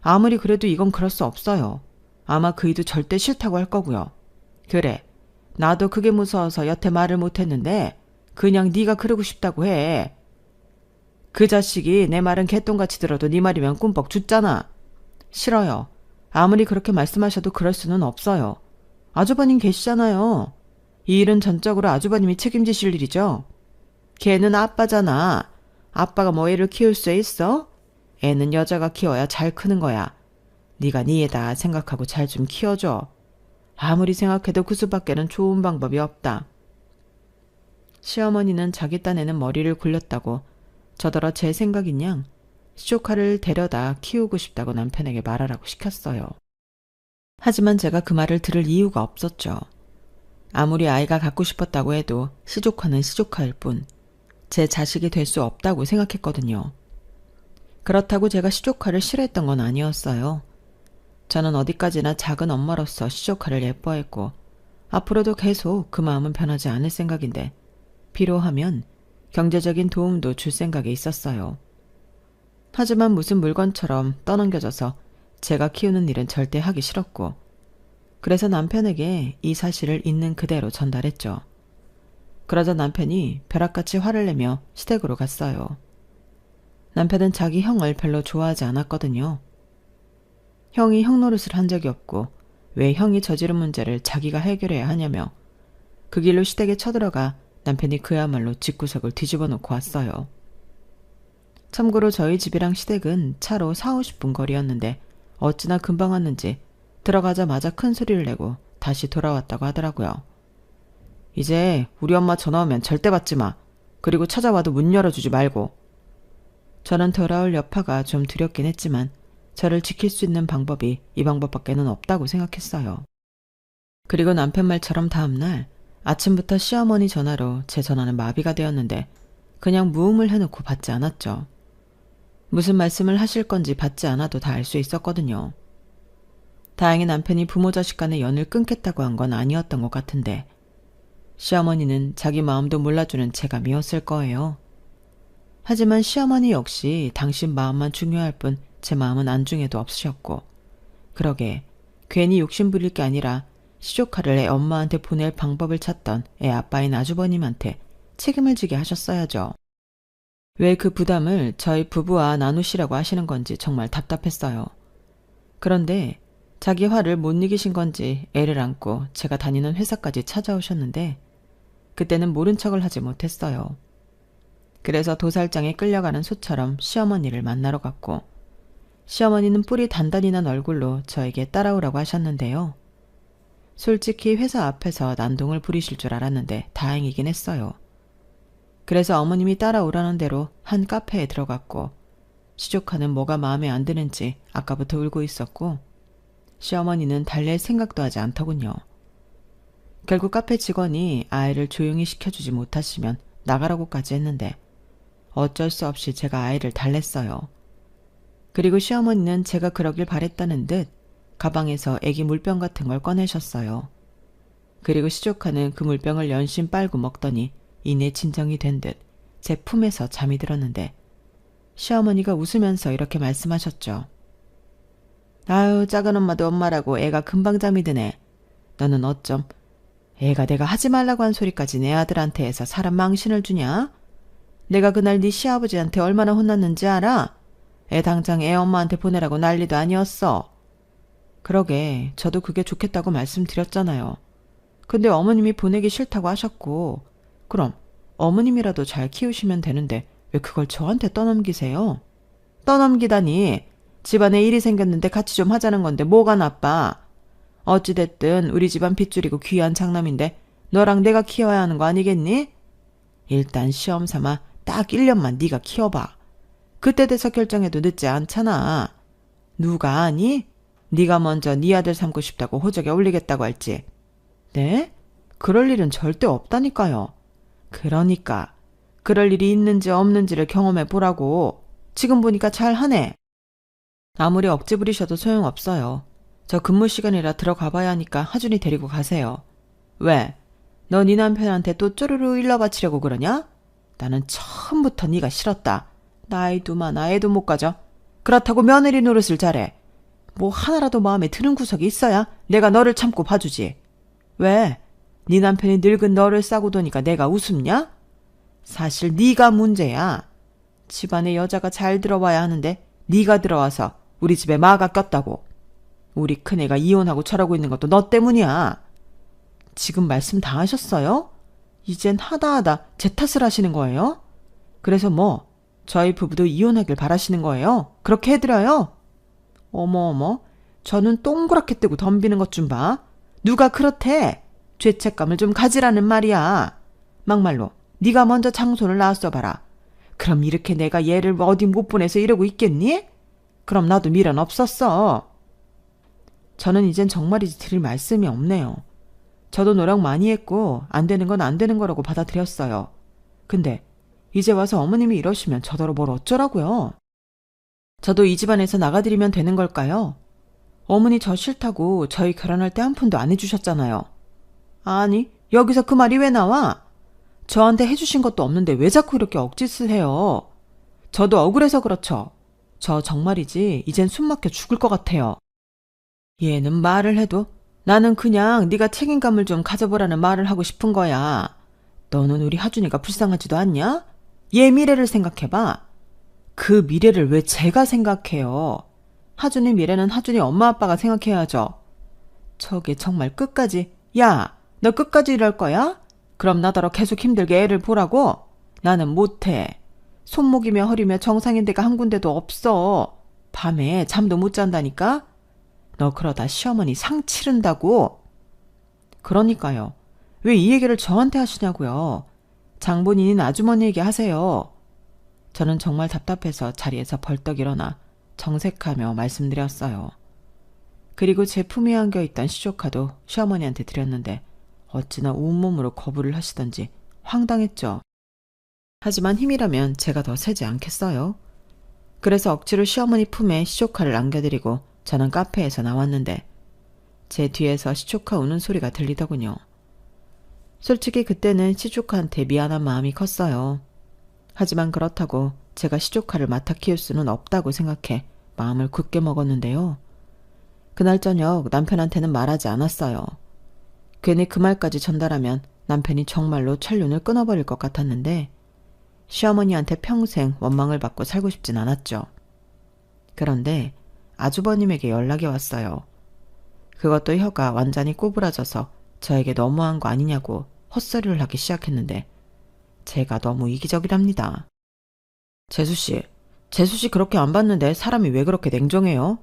아무리 그래도 이건 그럴 수 없어요. 아마 그이도 절대 싫다고 할 거고요. 그래, 나도 그게 무서워서 여태 말을 못했는데 그냥 네가 그러고 싶다고 해. 그 자식이 내 말은 개똥같이 들어도 네 말이면 꿈뻑 죽잖아. 싫어요. 아무리 그렇게 말씀하셔도 그럴 수는 없어요. 아주버님 계시잖아요. 이 일은 전적으로 아주버님이 책임지실 일이죠. 걔는 아빠잖아. 아빠가 뭐 애를 키울 수 있어? 애는 여자가 키워야 잘 크는 거야. 네가 네 애다 생각하고 잘 좀 키워줘. 아무리 생각해도 그 수밖에는 좋은 방법이 없다. 시어머니는 자기 딴에는 머리를 굴렸다고 저더러 제 생각인 양 시조카를 데려다 키우고 싶다고 남편에게 말하라고 시켰어요. 하지만 제가 그 말을 들을 이유가 없었죠. 아무리 아이가 갖고 싶었다고 해도 시조카는 시조카일 뿐 제 자식이 될 수 없다고 생각했거든요. 그렇다고 제가 시조카를 싫어했던 건 아니었어요. 저는 어디까지나 작은 엄마로서 시조카를 예뻐했고 앞으로도 계속 그 마음은 변하지 않을 생각인데 필요하면 경제적인 도움도 줄 생각이 있었어요. 하지만 무슨 물건처럼 떠넘겨져서 제가 키우는 일은 절대 하기 싫었고 그래서 남편에게 이 사실을 있는 그대로 전달했죠. 그러자 남편이 벼락같이 화를 내며 시댁으로 갔어요. 남편은 자기 형을 별로 좋아하지 않았거든요. 형이 형 노릇을 한 적이 없고 왜 형이 저지른 문제를 자기가 해결해야 하냐며 그 길로 시댁에 쳐들어가 남편이 그야말로 집구석을 뒤집어 놓고 왔어요. 참고로 저희 집이랑 시댁은 차로 40-50분 거리였는데 어찌나 금방 왔는지 들어가자마자 큰 소리를 내고 다시 돌아왔다고 하더라고요. 이제 우리 엄마 전화 오면 절대 받지 마. 그리고 찾아와도 문 열어주지 말고. 저는 돌아올 여파가 좀 두렵긴 했지만 저를 지킬 수 있는 방법이 이 방법밖에는 없다고 생각했어요. 그리고 남편 말처럼 다음날 아침부터 시어머니 전화로 제 전화는 마비가 되었는데 그냥 무음을 해놓고 받지 않았죠. 무슨 말씀을 하실 건지 받지 않아도 다 알 수 있었거든요. 다행히 남편이 부모 자식 간의 연을 끊겠다고 한 건 아니었던 것 같은데 시어머니는 자기 마음도 몰라주는 제가 미웠을 거예요. 하지만 시어머니 역시 당신 마음만 중요할 뿐 제 마음은 안중에도 없으셨고 그러게 괜히 욕심 부릴 게 아니라 시조카를 애 엄마한테 보낼 방법을 찾던 애 아빠인 아주버님한테 책임을 지게 하셨어야죠. 왜 그 부담을 저희 부부와 나누시라고 하시는 건지 정말 답답했어요. 그런데 자기 화를 못 이기신 건지 애를 안고 제가 다니는 회사까지 찾아오셨는데 그때는 모른 척을 하지 못했어요. 그래서 도살장에 끌려가는 소처럼 시어머니를 만나러 갔고 시어머니는 뿔이 단단히 난 얼굴로 저에게 따라오라고 하셨는데요. 솔직히 회사 앞에서 난동을 부리실 줄 알았는데 다행이긴 했어요. 그래서 어머님이 따라오라는 대로 한 카페에 들어갔고 시조카는 뭐가 마음에 안 드는지 아까부터 울고 있었고 시어머니는 달랠 생각도 하지 않더군요. 결국 카페 직원이 아이를 조용히 시켜주지 못하시면 나가라고까지 했는데 어쩔 수 없이 제가 아이를 달랬어요. 그리고 시어머니는 제가 그러길 바랬다는 듯 가방에서 애기 물병 같은 걸 꺼내셨어요. 그리고 시조카는 그 물병을 연신 빨고 먹더니 이내 진정이 된 듯 제 품에서 잠이 들었는데 시어머니가 웃으면서 이렇게 말씀하셨죠. 아유, 작은 엄마도 엄마라고 애가 금방 잠이 드네. 너는 어쩜 애가 내가 하지 말라고 한 소리까지 내 아들한테 해서 사람 망신을 주냐? 내가 그날 네 시아버지한테 얼마나 혼났는지 알아? 애 당장 애 엄마한테 보내라고 난리도 아니었어. 그러게 저도 그게 좋겠다고 말씀드렸잖아요. 근데 어머님이 보내기 싫다고 하셨고 그럼 어머님이라도 잘 키우시면 되는데 왜 그걸 저한테 떠넘기세요? 떠넘기다니. 집안에 일이 생겼는데 같이 좀 하자는 건데 뭐가 나빠. 어찌됐든 우리 집안 핏줄이고 귀한 장남인데 너랑 내가 키워야 하는 거 아니겠니? 일단 시험 삼아 딱 1년만 네가 키워봐. 그때 돼서 결정해도 늦지 않잖아. 누가 아니? 네가 먼저 네 아들 삼고 싶다고 호적에 올리겠다고 할지. 네? 그럴 일은 절대 없다니까요. 그러니까 그럴 일이 있는지 없는지를 경험해 보라고. 지금 보니까 잘하네. 아무리 억지 부리셔도 소용없어요. 저 근무 시간이라 들어가 봐야 하니까 하준이 데리고 가세요. 왜? 너 네 남편한테 또 쪼르르 일러 바치려고 그러냐? 나는 처음부터 네가 싫었다. 나이도 많아 애도 못 가져. 그렇다고 며느리 노릇을 잘해. 뭐 하나라도 마음에 드는 구석이 있어야 내가 너를 참고 봐주지. 왜? 네 남편이 늙은 너를 싸고 도니까 내가 우습냐? 사실 네가 문제야. 집안에 여자가 잘 들어와야 하는데 네가 들어와서 우리 집에 마가 꼈다고. 우리 큰애가 이혼하고 저러고 있는 것도 너 때문이야. 지금 말씀 다 하셨어요? 이젠 하다하다 제 탓을 하시는 거예요? 그래서 뭐 저희 부부도 이혼하길 바라시는 거예요? 그렇게 해드려요? 어머 저는 동그랗게 뜨고 덤비는 것 좀 봐. 누가 그렇대? 죄책감을 좀 가지라는 말이야. 막말로 네가 먼저 장손을 낳았어 봐라. 그럼 이렇게 내가 얘를 어디 못 보내서 이러고 있겠니? 그럼 나도 미련 없었어. 저는 이젠 정말이지 드릴 말씀이 없네요. 저도 노력 많이 했고 안 되는 건 안 되는 거라고 받아들였어요. 근데 이제 와서 어머님이 이러시면 저더러 뭘 어쩌라고요? 저도 이 집안에서 나가드리면 되는 걸까요? 어머니 저 싫다고 저희 결혼할 때 한 푼도 안 해주셨잖아요. 아니, 여기서 그 말이 왜 나와? 저한테 해주신 것도 없는데 왜 자꾸 이렇게 억짓을 해요? 저도 억울해서 그렇죠. 저 정말이지 이젠 숨 막혀 죽을 것 같아요. 얘는 말을 해도 나는 그냥 네가 책임감을 좀 가져보라는 말을 하고 싶은 거야. 너는 우리 하준이가 불쌍하지도 않냐? 얘 미래를 생각해봐. 그 미래를 왜 제가 생각해요? 하준이 미래는 하준이 엄마 아빠가 생각해야죠. 저게 정말 끝까지. 야, 너 끝까지 이럴 거야? 그럼 나더러 계속 힘들게 애를 보라고? 나는 못해. 손목이며 허리며 정상인 데가 한 군데도 없어. 밤에 잠도 못 잔다니까? 너 그러다 시어머니 상 치른다고? 그러니까요. 왜 이 얘기를 저한테 하시냐고요. 장본인인 아주머니에게 하세요. 저는 정말 답답해서 자리에서 벌떡 일어나 정색하며 말씀드렸어요. 그리고 제 품에 안겨있던 시조카도 시어머니한테 드렸는데 어찌나 온몸으로 거부를 하시던지 황당했죠. 하지만 힘이라면 제가 더 세지 않겠어요. 그래서 억지로 시어머니 품에 시조카를 안겨드리고 저는 카페에서 나왔는데 제 뒤에서 시조카 우는 소리가 들리더군요. 솔직히 그때는 시조카한테 미안한 마음이 컸어요. 하지만 그렇다고 제가 시조카를 맡아 키울 수는 없다고 생각해 마음을 굳게 먹었는데요. 그날 저녁 남편한테는 말하지 않았어요. 괜히 그 말까지 전달하면 남편이 정말로 천륜을 끊어버릴 것 같았는데 시어머니한테 평생 원망을 받고 살고 싶진 않았죠. 그런데 아주버님에게 연락이 왔어요. 그것도 혀가 완전히 꼬부라져서 저에게 너무한 거 아니냐고 헛소리를 하기 시작했는데 제가 너무 이기적이랍니다. 재수씨 그렇게 안 봤는데 사람이 왜 그렇게 냉정해요?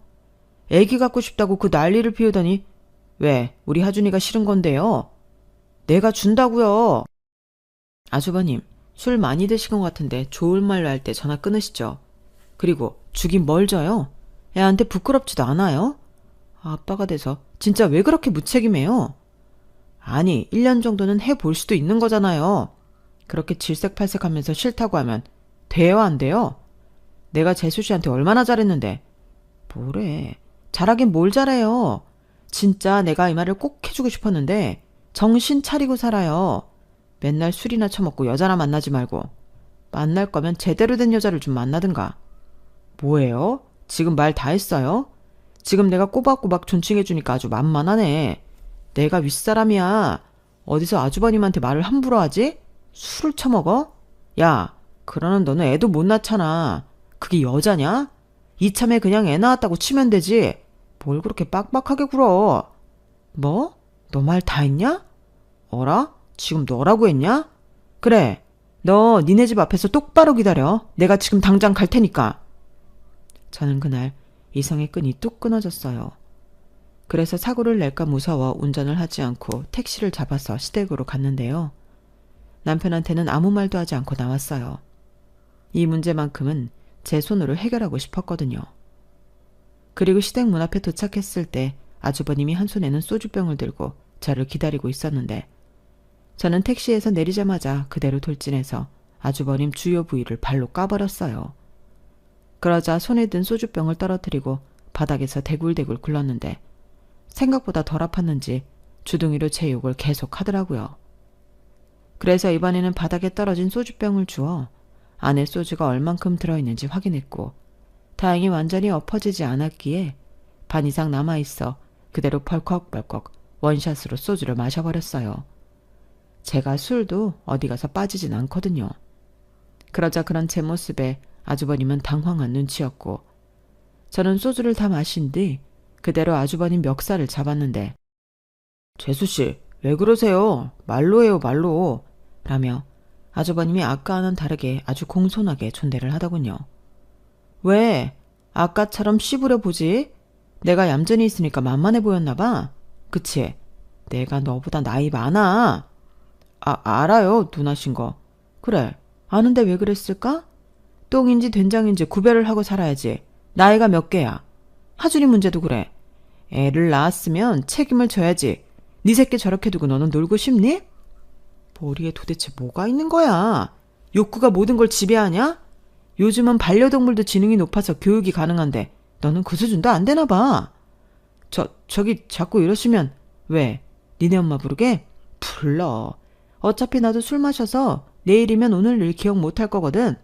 애기 갖고 싶다고 그 난리를 피우더니 왜 우리 하준이가 싫은 건데요? 내가 준다고요. 아주버님 술 많이 드신 것 같은데 좋은 말로 할 때 전화 끊으시죠. 그리고 주긴 뭘 줘요? 애한테 부끄럽지도 않아요? 아빠가 돼서 진짜 왜 그렇게 무책임해요? 아니 1년 정도는 해볼 수도 있는 거잖아요. 그렇게 질색팔색하면서 싫다고 하면 돼요 안 돼요? 내가 재수씨한테 얼마나 잘했는데. 뭐래. 잘하긴 뭘 잘해요. 진짜 내가 이 말을 꼭 해주고 싶었는데 정신 차리고 살아요. 맨날 술이나 처먹고 여자나 만나지 말고 만날 거면 제대로 된 여자를 좀 만나든가. 뭐예요? 지금 말 다 했어요? 지금 내가 꼬박꼬박 존칭해주니까 아주 만만하네. 내가 윗사람이야. 어디서 아주버님한테 말을 함부로 하지? 술을 처먹어? 야, 그러는 너는 애도 못 낳잖아. 그게 여자냐? 이참에 그냥 애 낳았다고 치면 되지. 뭘 그렇게 빡빡하게 굴어. 뭐? 너 말 다 했냐? 어라? 지금 너라고 했냐? 그래. 너 니네 집 앞에서 똑바로 기다려. 내가 지금 당장 갈 테니까. 저는 그날 이성의 끈이 뚝 끊어졌어요. 그래서 사고를 낼까 무서워 운전을 하지 않고 택시를 잡아서 시댁으로 갔는데요. 남편한테는 아무 말도 하지 않고 나왔어요. 이 문제만큼은 제 손으로 해결하고 싶었거든요. 그리고 시댁 문 앞에 도착했을 때 아주버님이 한 손에는 소주병을 들고 저를 기다리고 있었는데 저는 택시에서 내리자마자 그대로 돌진해서 아주버님 주요 부위를 발로 까버렸어요. 그러자 손에 든 소주병을 떨어뜨리고 바닥에서 대굴대굴 굴렀는데 생각보다 덜 아팠는지 주둥이로 제 욕을 계속 하더라고요. 그래서 이번에는 바닥에 떨어진 소주병을 주워 안에 소주가 얼만큼 들어있는지 확인했고 다행히 완전히 엎어지지 않았기에 반 이상 남아있어 그대로 벌컥벌컥 원샷으로 소주를 마셔버렸어요. 제가 술도 어디 가서 빠지진 않거든요. 그러자 그런 제 모습에 아주버님은 당황한 눈치였고 저는 소주를 다 마신 뒤 그대로 아주버님 멱살을 잡았는데 재수씨 왜 그러세요? 말로 해요 말로 라며 아주버님이 아까와는 다르게 아주 공손하게 존대를 하더군요. 왜? 아까처럼 씹으려 보지? 내가 얌전히 있으니까 만만해 보였나 봐. 그치? 내가 너보다 나이 많아. 알아요 누나신 거. 그래 아는데 왜 그랬을까? 똥인지 된장인지 구별을 하고 살아야지. 나이가 몇 개야. 하준이 문제도 그래. 애를 낳았으면 책임을 져야지. 네 새끼 저렇게 두고 너는 놀고 싶니? 머리에 도대체 뭐가 있는 거야? 욕구가 모든 걸 지배하냐? 요즘은 반려동물도 지능이 높아서 교육이 가능한데 너는 그 수준도 안 되나 봐. 저기 자꾸 이러시면 왜? 니네 엄마 부르게? 불러. 어차피 나도 술 마셔서 내일이면 오늘 일 기억 못할 거거든.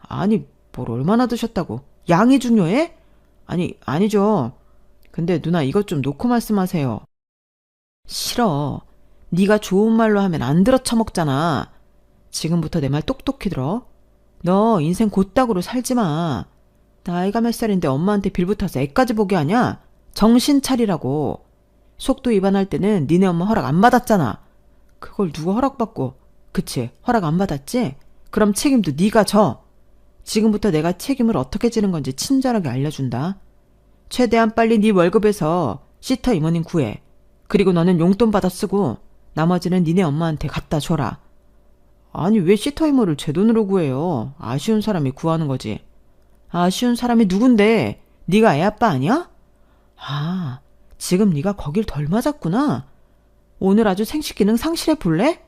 아니 뭘 얼마나 드셨다고. 양이 중요해? 아니죠. 근데 누나 이것 좀 놓고 말씀하세요. 싫어. 네가 좋은 말로 하면 안 들어 처먹잖아. 지금부터 내 말 똑똑히 들어. 너 인생 곧다구로 살지 마. 나이가 몇 살인데 엄마한테 빌붙어서 애까지 보게 하냐? 정신 차리라고. 속도 위반할 때는 니네 엄마 허락 안 받았잖아. 그걸 누가 허락받고. 그치? 허락 안 받았지? 그럼 책임도 네가 져. 지금부터 내가 책임을 어떻게 지는 건지 친절하게 알려준다. 최대한 빨리 네 월급에서 시터 이모님 구해. 그리고 너는 용돈 받아 쓰고 나머지는 니네 엄마한테 갖다 줘라. 아니 왜 시터 이모를 제 돈으로 구해요? 아쉬운 사람이 구하는 거지. 아쉬운 사람이 누군데? 네가 애 아빠 아니야? 아, 지금 네가 거길 덜 맞았구나. 오늘 아주 생식기능 상실해 볼래?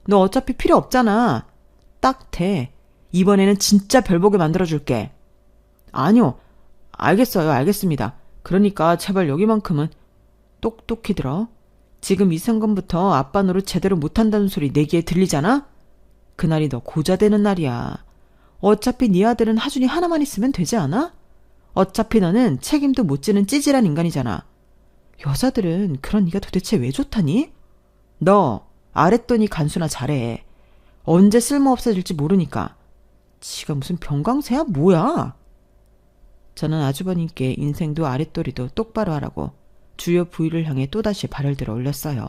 너 어차피 필요 없잖아. 딱 돼. 이번에는 진짜 별보게 만들어줄게. 아니요. 알겠어요. 알겠습니다. 그러니까 제발 여기만큼은 똑똑히 들어. 지금 이 순간부터 아빠 노릇 제대로 못한다는 소리 내 귀에 들리잖아? 그날이 너 고자 되는 날이야. 어차피 네 아들은 하준이 하나만 있으면 되지 않아? 어차피 너는 책임도 못 지는 찌질한 인간이잖아. 여자들은 그런 네가 도대체 왜 좋다니? 너 아랫돈이 간수나 잘해. 언제 쓸모 없어질지 모르니까. 지가 무슨 병강세야? 뭐야? 저는 아주버님께 인생도 아랫도리도 똑바로 하라고 주요 부위를 향해 또다시 발을 들어 올렸어요.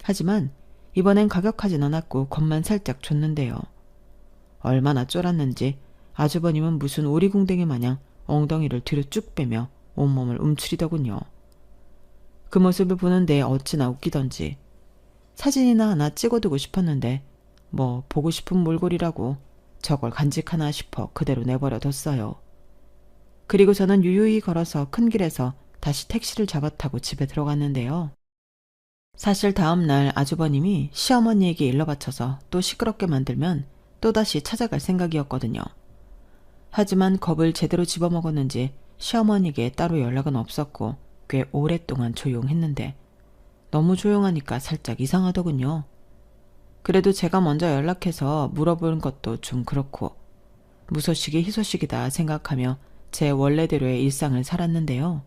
하지만 이번엔 가격하진 않았고 겁만 살짝 줬는데요. 얼마나 쫄았는지 아주버님은 무슨 오리궁뎅이 마냥 엉덩이를 뒤로 쭉 빼며 온몸을 움츠리더군요. 그 모습을 보는데 어찌나 웃기던지 사진이나 하나 찍어두고 싶었는데 뭐 보고 싶은 몰골이라고 저걸 간직하나 싶어 그대로 내버려 뒀어요. 그리고 저는 유유히 걸어서 큰 길에서 다시 택시를 잡아 타고 집에 들어갔는데요. 사실 다음날 아주버님이 시어머니에게 일러 바쳐서 또 시끄럽게 만들면 또다시 찾아갈 생각이었거든요. 하지만 겁을 제대로 집어먹었는지 시어머니에게 따로 연락은 없었고 꽤 오랫동안 조용했는데 너무 조용하니까 살짝 이상하더군요. 그래도 제가 먼저 연락해서 물어보는 것도 좀 그렇고 무소식이 희소식이다 생각하며 제 원래대로의 일상을 살았는데요.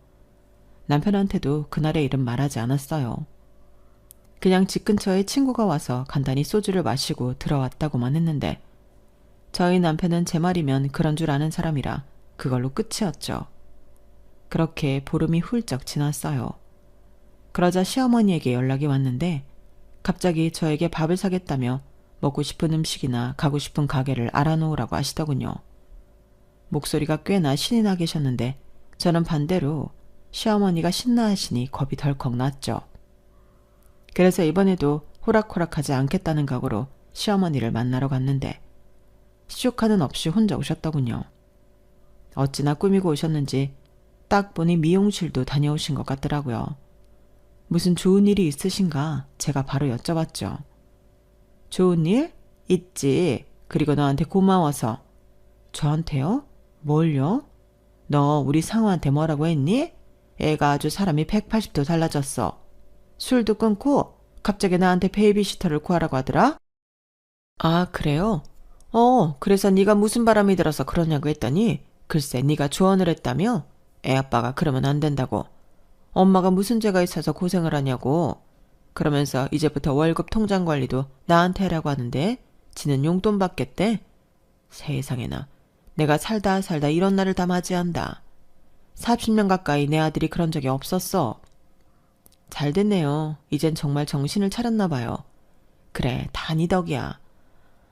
남편한테도 그날의 일은 말하지 않았어요. 그냥 집 근처에 친구가 와서 간단히 소주를 마시고 들어왔다고만 했는데 저희 남편은 제 말이면 그런 줄 아는 사람이라 그걸로 끝이었죠. 그렇게 보름이 훌쩍 지났어요. 그러자 시어머니에게 연락이 왔는데 갑자기 저에게 밥을 사겠다며 먹고 싶은 음식이나 가고 싶은 가게를 알아놓으라고 하시더군요. 목소리가 꽤나 신이 나 계셨는데 저는 반대로 시어머니가 신나 하시니 겁이 덜컥 났죠. 그래서 이번에도 호락호락하지 않겠다는 각오로 시어머니를 만나러 갔는데 시조카는 없이 혼자 오셨더군요. 어찌나 꾸미고 오셨는지 딱 보니 미용실도 다녀오신 것 같더라고요. 무슨 좋은 일이 있으신가 제가 바로 여쭤봤죠. 좋은 일? 있지. 그리고 너한테 고마워서. 저한테요? 뭘요? 너 우리 상우한테 뭐라고 했니? 애가 아주 사람이 180도 달라졌어. 술도 끊고 갑자기 나한테 베이비시터를 구하라고 하더라? 아, 그래요? 그래서 네가 무슨 바람이 들어서 그러냐고 했더니 글쎄 네가 조언을 했다며? 애 아빠가 그러면 안 된다고. 엄마가 무슨 죄가 있어서 고생을 하냐고. 그러면서 이제부터 월급 통장 관리도 나한테 하라고 하는데 지는 용돈 받겠대? 세상에나. 내가 살다 이런 날을 다 맞이한다. 40년 가까이 내 아들이 그런 적이 없었어. 잘 됐네요. 이젠 정말 정신을 차렸나 봐요. 그래, 다 네 덕이야.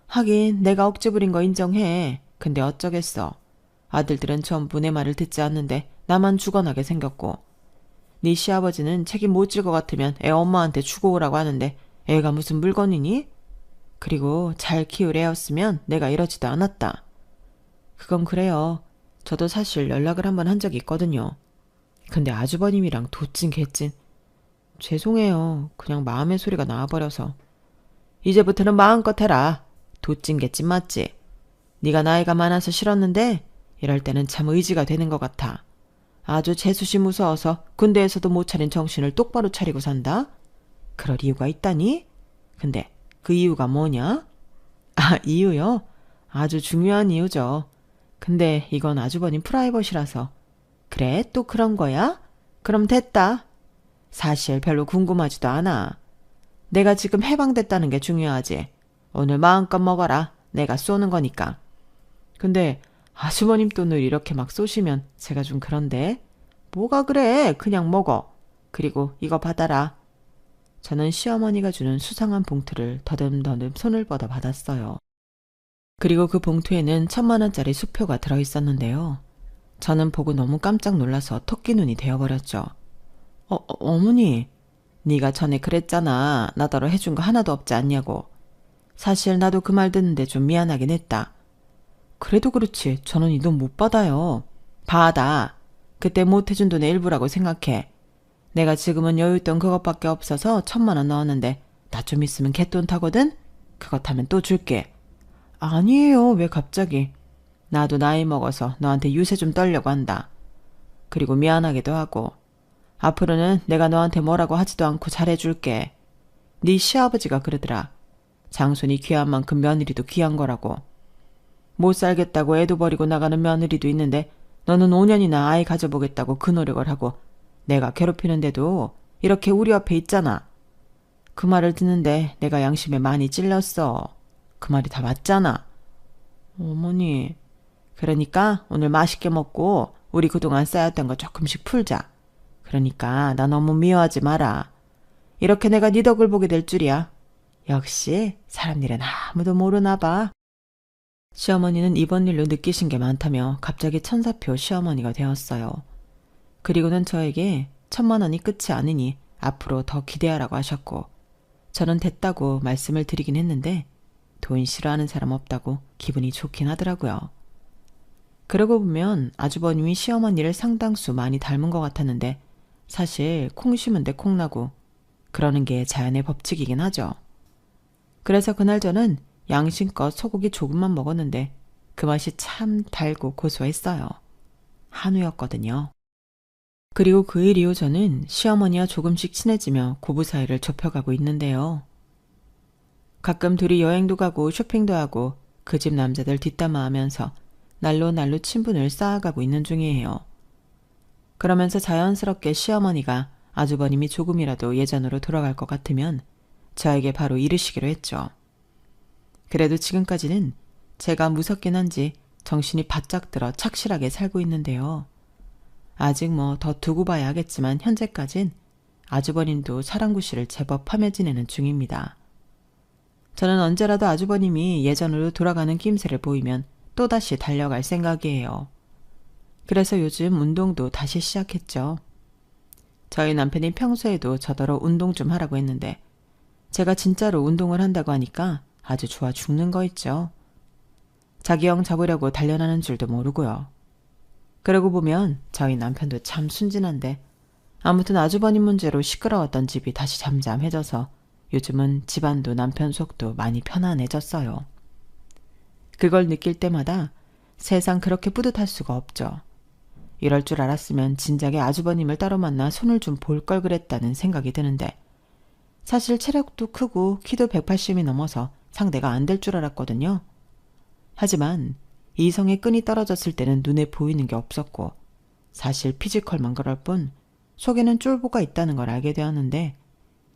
하긴 내가 억지 부린 거 인정해. 근데 어쩌겠어. 아들들은 전부 내 말을 듣지 않는데 나만 죽어나게 생겼고. 네 시아버지는 책임 못 질 것 같으면 애 엄마한테 주고 오라고 하는데 애가 무슨 물건이니? 그리고 잘 키울 애였으면 내가 이러지도 않았다. 그건 그래요. 저도 사실 연락을 한번 한 적이 있거든요. 근데 아주버님이랑 도찐 개찐. 죄송해요. 그냥 마음의 소리가 나와버려서. 이제부터는 마음껏 해라. 도찐 개찐 맞지? 네가 나이가 많아서 싫었는데 이럴 때는 참 의지가 되는 것 같아. 아주 재수시 무서워서 군대에서도 못 차린 정신을 똑바로 차리고 산다? 그럴 이유가 있다니? 근데 그 이유가 뭐냐? 아, 이유요? 아주 중요한 이유죠. 근데 이건 아주버님 프라이버시라서. 그래? 또 그런 거야? 그럼 됐다. 사실 별로 궁금하지도 않아. 내가 지금 해방됐다는 게 중요하지. 오늘 마음껏 먹어라. 내가 쏘는 거니까. 근데 아주버님 돈을 이렇게 막 쏘시면 제가 좀 그런데. 뭐가 그래? 그냥 먹어. 그리고 이거 받아라. 저는 시어머니가 주는 수상한 봉투를 더듬더듬 손을 뻗어 받았어요. 그리고 그 봉투에는 1,000만 원짜리 수표가 들어있었는데요. 저는 보고 너무 깜짝 놀라서 토끼눈이 되어버렸죠. 어머니, 네가 전에 그랬잖아. 나더러 해준 거 하나도 없지 않냐고. 사실 나도 그 말 듣는데 좀 미안하긴 했다. 그래도 그렇지 저는 이 돈 못 받아요. 받아. 그때 못 해준 돈의 일부라고 생각해. 내가 지금은 여윳돈 그것밖에 없어서 1,000만 원 넣었는데 나 좀 있으면 갯돈 타거든? 그것 하면 또 줄게. 아니에요. 왜 갑자기. 나도 나이 먹어서 너한테 유세 좀 떨려고 한다. 그리고 미안하기도 하고. 앞으로는 내가 너한테 뭐라고 하지도 않고 잘해줄게. 네 시아버지가 그러더라. 장손이 귀한 만큼 며느리도 귀한 거라고. 못 살겠다고 애도 버리고 나가는 며느리도 있는데 너는 5년이나 아이 가져보겠다고 그 노력을 하고 내가 괴롭히는데도 이렇게 우리 앞에 있잖아. 그 말을 듣는데 내가 양심에 많이 찔렸어. 그 말이 다 맞잖아. 어머니. 그러니까 오늘 맛있게 먹고 우리 그동안 쌓였던 거 조금씩 풀자. 그러니까 나 너무 미워하지 마라. 이렇게 내가 네 덕을 보게 될 줄이야. 역시 사람 일은 아무도 모르나 봐. 시어머니는 이번 일로 느끼신 게 많다며 갑자기 천사표 시어머니가 되었어요. 그리고는 저에게 1,000만 원이 끝이 아니니 앞으로 더 기대하라고 하셨고 저는 됐다고 말씀을 드리긴 했는데 돈 싫어하는 사람 없다고 기분이 좋긴 하더라고요. 그러고 보면 아주버님이 시어머니를 상당수 많이 닮은 것 같았는데 사실 콩 심은 데 콩 나고 그러는 게 자연의 법칙이긴 하죠. 그래서 그날 저는 양심껏 소고기 조금만 먹었는데 그 맛이 참 달고 고소했어요. 한우였거든요. 그리고 그 일 이후 저는 시어머니와 조금씩 친해지며 고부 사이를 좁혀가고 있는데요. 가끔 둘이 여행도 가고 쇼핑도 하고 그 집 남자들 뒷담화하면서 날로 친분을 쌓아가고 있는 중이에요. 그러면서 자연스럽게 시어머니가 아주버님이 조금이라도 예전으로 돌아갈 것 같으면 저에게 바로 이르시기로 했죠. 그래도 지금까지는 제가 무섭긴 한지 정신이 바짝 들어 착실하게 살고 있는데요. 아직 뭐 더 두고 봐야 하겠지만 현재까진 아주버님도 사랑구실을 제법 파며 지내는 중입니다. 저는 언제라도 아주버님이 예전으로 돌아가는 낌새를 보이면 또다시 달려갈 생각이에요. 그래서 요즘 운동도 다시 시작했죠. 저희 남편이 평소에도 저더러 운동 좀 하라고 했는데 제가 진짜로 운동을 한다고 하니까 아주 좋아 죽는 거 있죠. 자기 영 잡으려고 단련하는 줄도 모르고요. 그러고 보면 저희 남편도 참 순진한데 아무튼 아주버님 문제로 시끄러웠던 집이 다시 잠잠해져서 요즘은 집안도 남편 속도 많이 편안해졌어요. 그걸 느낄 때마다 세상 그렇게 뿌듯할 수가 없죠. 이럴 줄 알았으면 진작에 아주버님을 따로 만나 손을 좀 볼 걸 그랬다는 생각이 드는데, 사실 체력도 크고 키도 180이 넘어서 상대가 안 될 줄 알았거든요. 하지만 이성의 끈이 떨어졌을 때는 눈에 보이는 게 없었고, 사실 피지컬만 그럴 뿐 속에는 쫄보가 있다는 걸 알게 되었는데,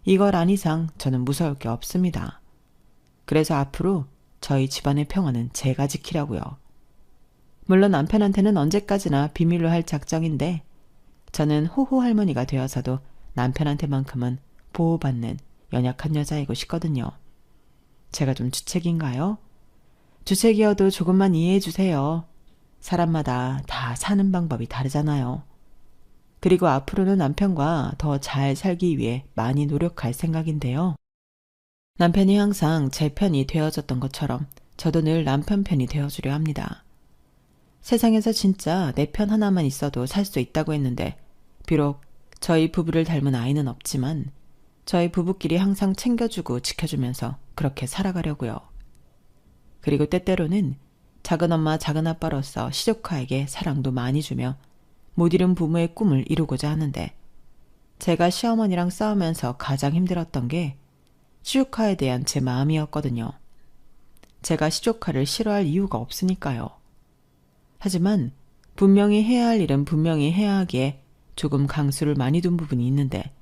이걸 안 이상 저는 무서울 게 없습니다. 그래서 앞으로 저희 집안의 평화는 제가 지키려고요. 물론 남편한테는 언제까지나 비밀로 할 작정인데, 저는 호호 할머니가 되어서도 남편한테만큼은 보호받는 연약한 여자이고 싶거든요. 제가 좀 주책인가요? 주책이어도 조금만 이해해 주세요. 사람마다 다 사는 방법이 다르잖아요. 그리고 앞으로는 남편과 더 잘 살기 위해 많이 노력할 생각인데요. 남편이 항상 제 편이 되어줬던 것처럼 저도 늘 남편 편이 되어주려 합니다. 세상에서 진짜 내 편 하나만 있어도 살 수 있다고 했는데, 비록 저희 부부를 닮은 아이는 없지만 저희 부부끼리 항상 챙겨주고 지켜주면서 그렇게 살아가려고요. 그리고 때때로는 작은엄마 작은아빠로서 시조카에게 사랑도 많이 주며 못 이룬 부모의 꿈을 이루고자 하는데, 제가 시어머니랑 싸우면서 가장 힘들었던 게 시조카에 대한 제 마음이었거든요. 제가 시조카를 싫어할 이유가 없으니까요. 하지만 분명히 해야 할 일은 분명히 해야 하기에 조금 강수를 많이 둔 부분이 있는데,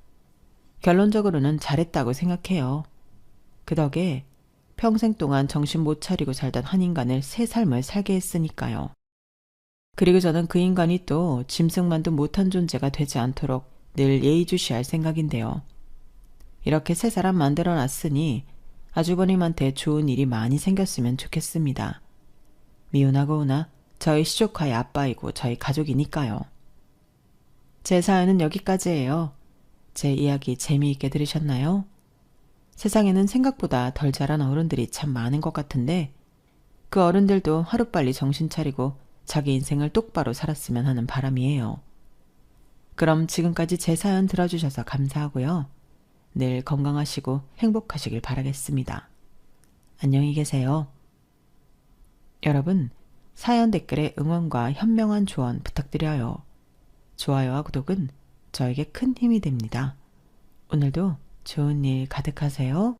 결론적으로는 잘했다고 생각해요. 그 덕에 평생 동안 정신 못 차리고 살던 한 인간을 새 삶을 살게 했으니까요. 그리고 저는 그 인간이 또 짐승만도 못한 존재가 되지 않도록 늘 예의주시할 생각인데요. 이렇게 새 사람 만들어 놨으니 아주버님한테 좋은 일이 많이 생겼으면 좋겠습니다. 미운하고우나 저희 시조카의 아빠이고 저희 가족이니까요. 제 사연은 여기까지예요. 제 이야기 재미있게 들으셨나요? 세상에는 생각보다 덜 자란 어른들이 참 많은 것 같은데, 그 어른들도 하루빨리 정신 차리고 자기 인생을 똑바로 살았으면 하는 바람이에요. 그럼 지금까지 제 사연 들어주셔서 감사하고요. 늘 건강하시고 행복하시길 바라겠습니다. 안녕히 계세요. 여러분, 사연 댓글에 응원과 현명한 조언 부탁드려요. 좋아요와 구독은 저에게 큰 힘이 됩니다. 오늘도 좋은 일 가득하세요.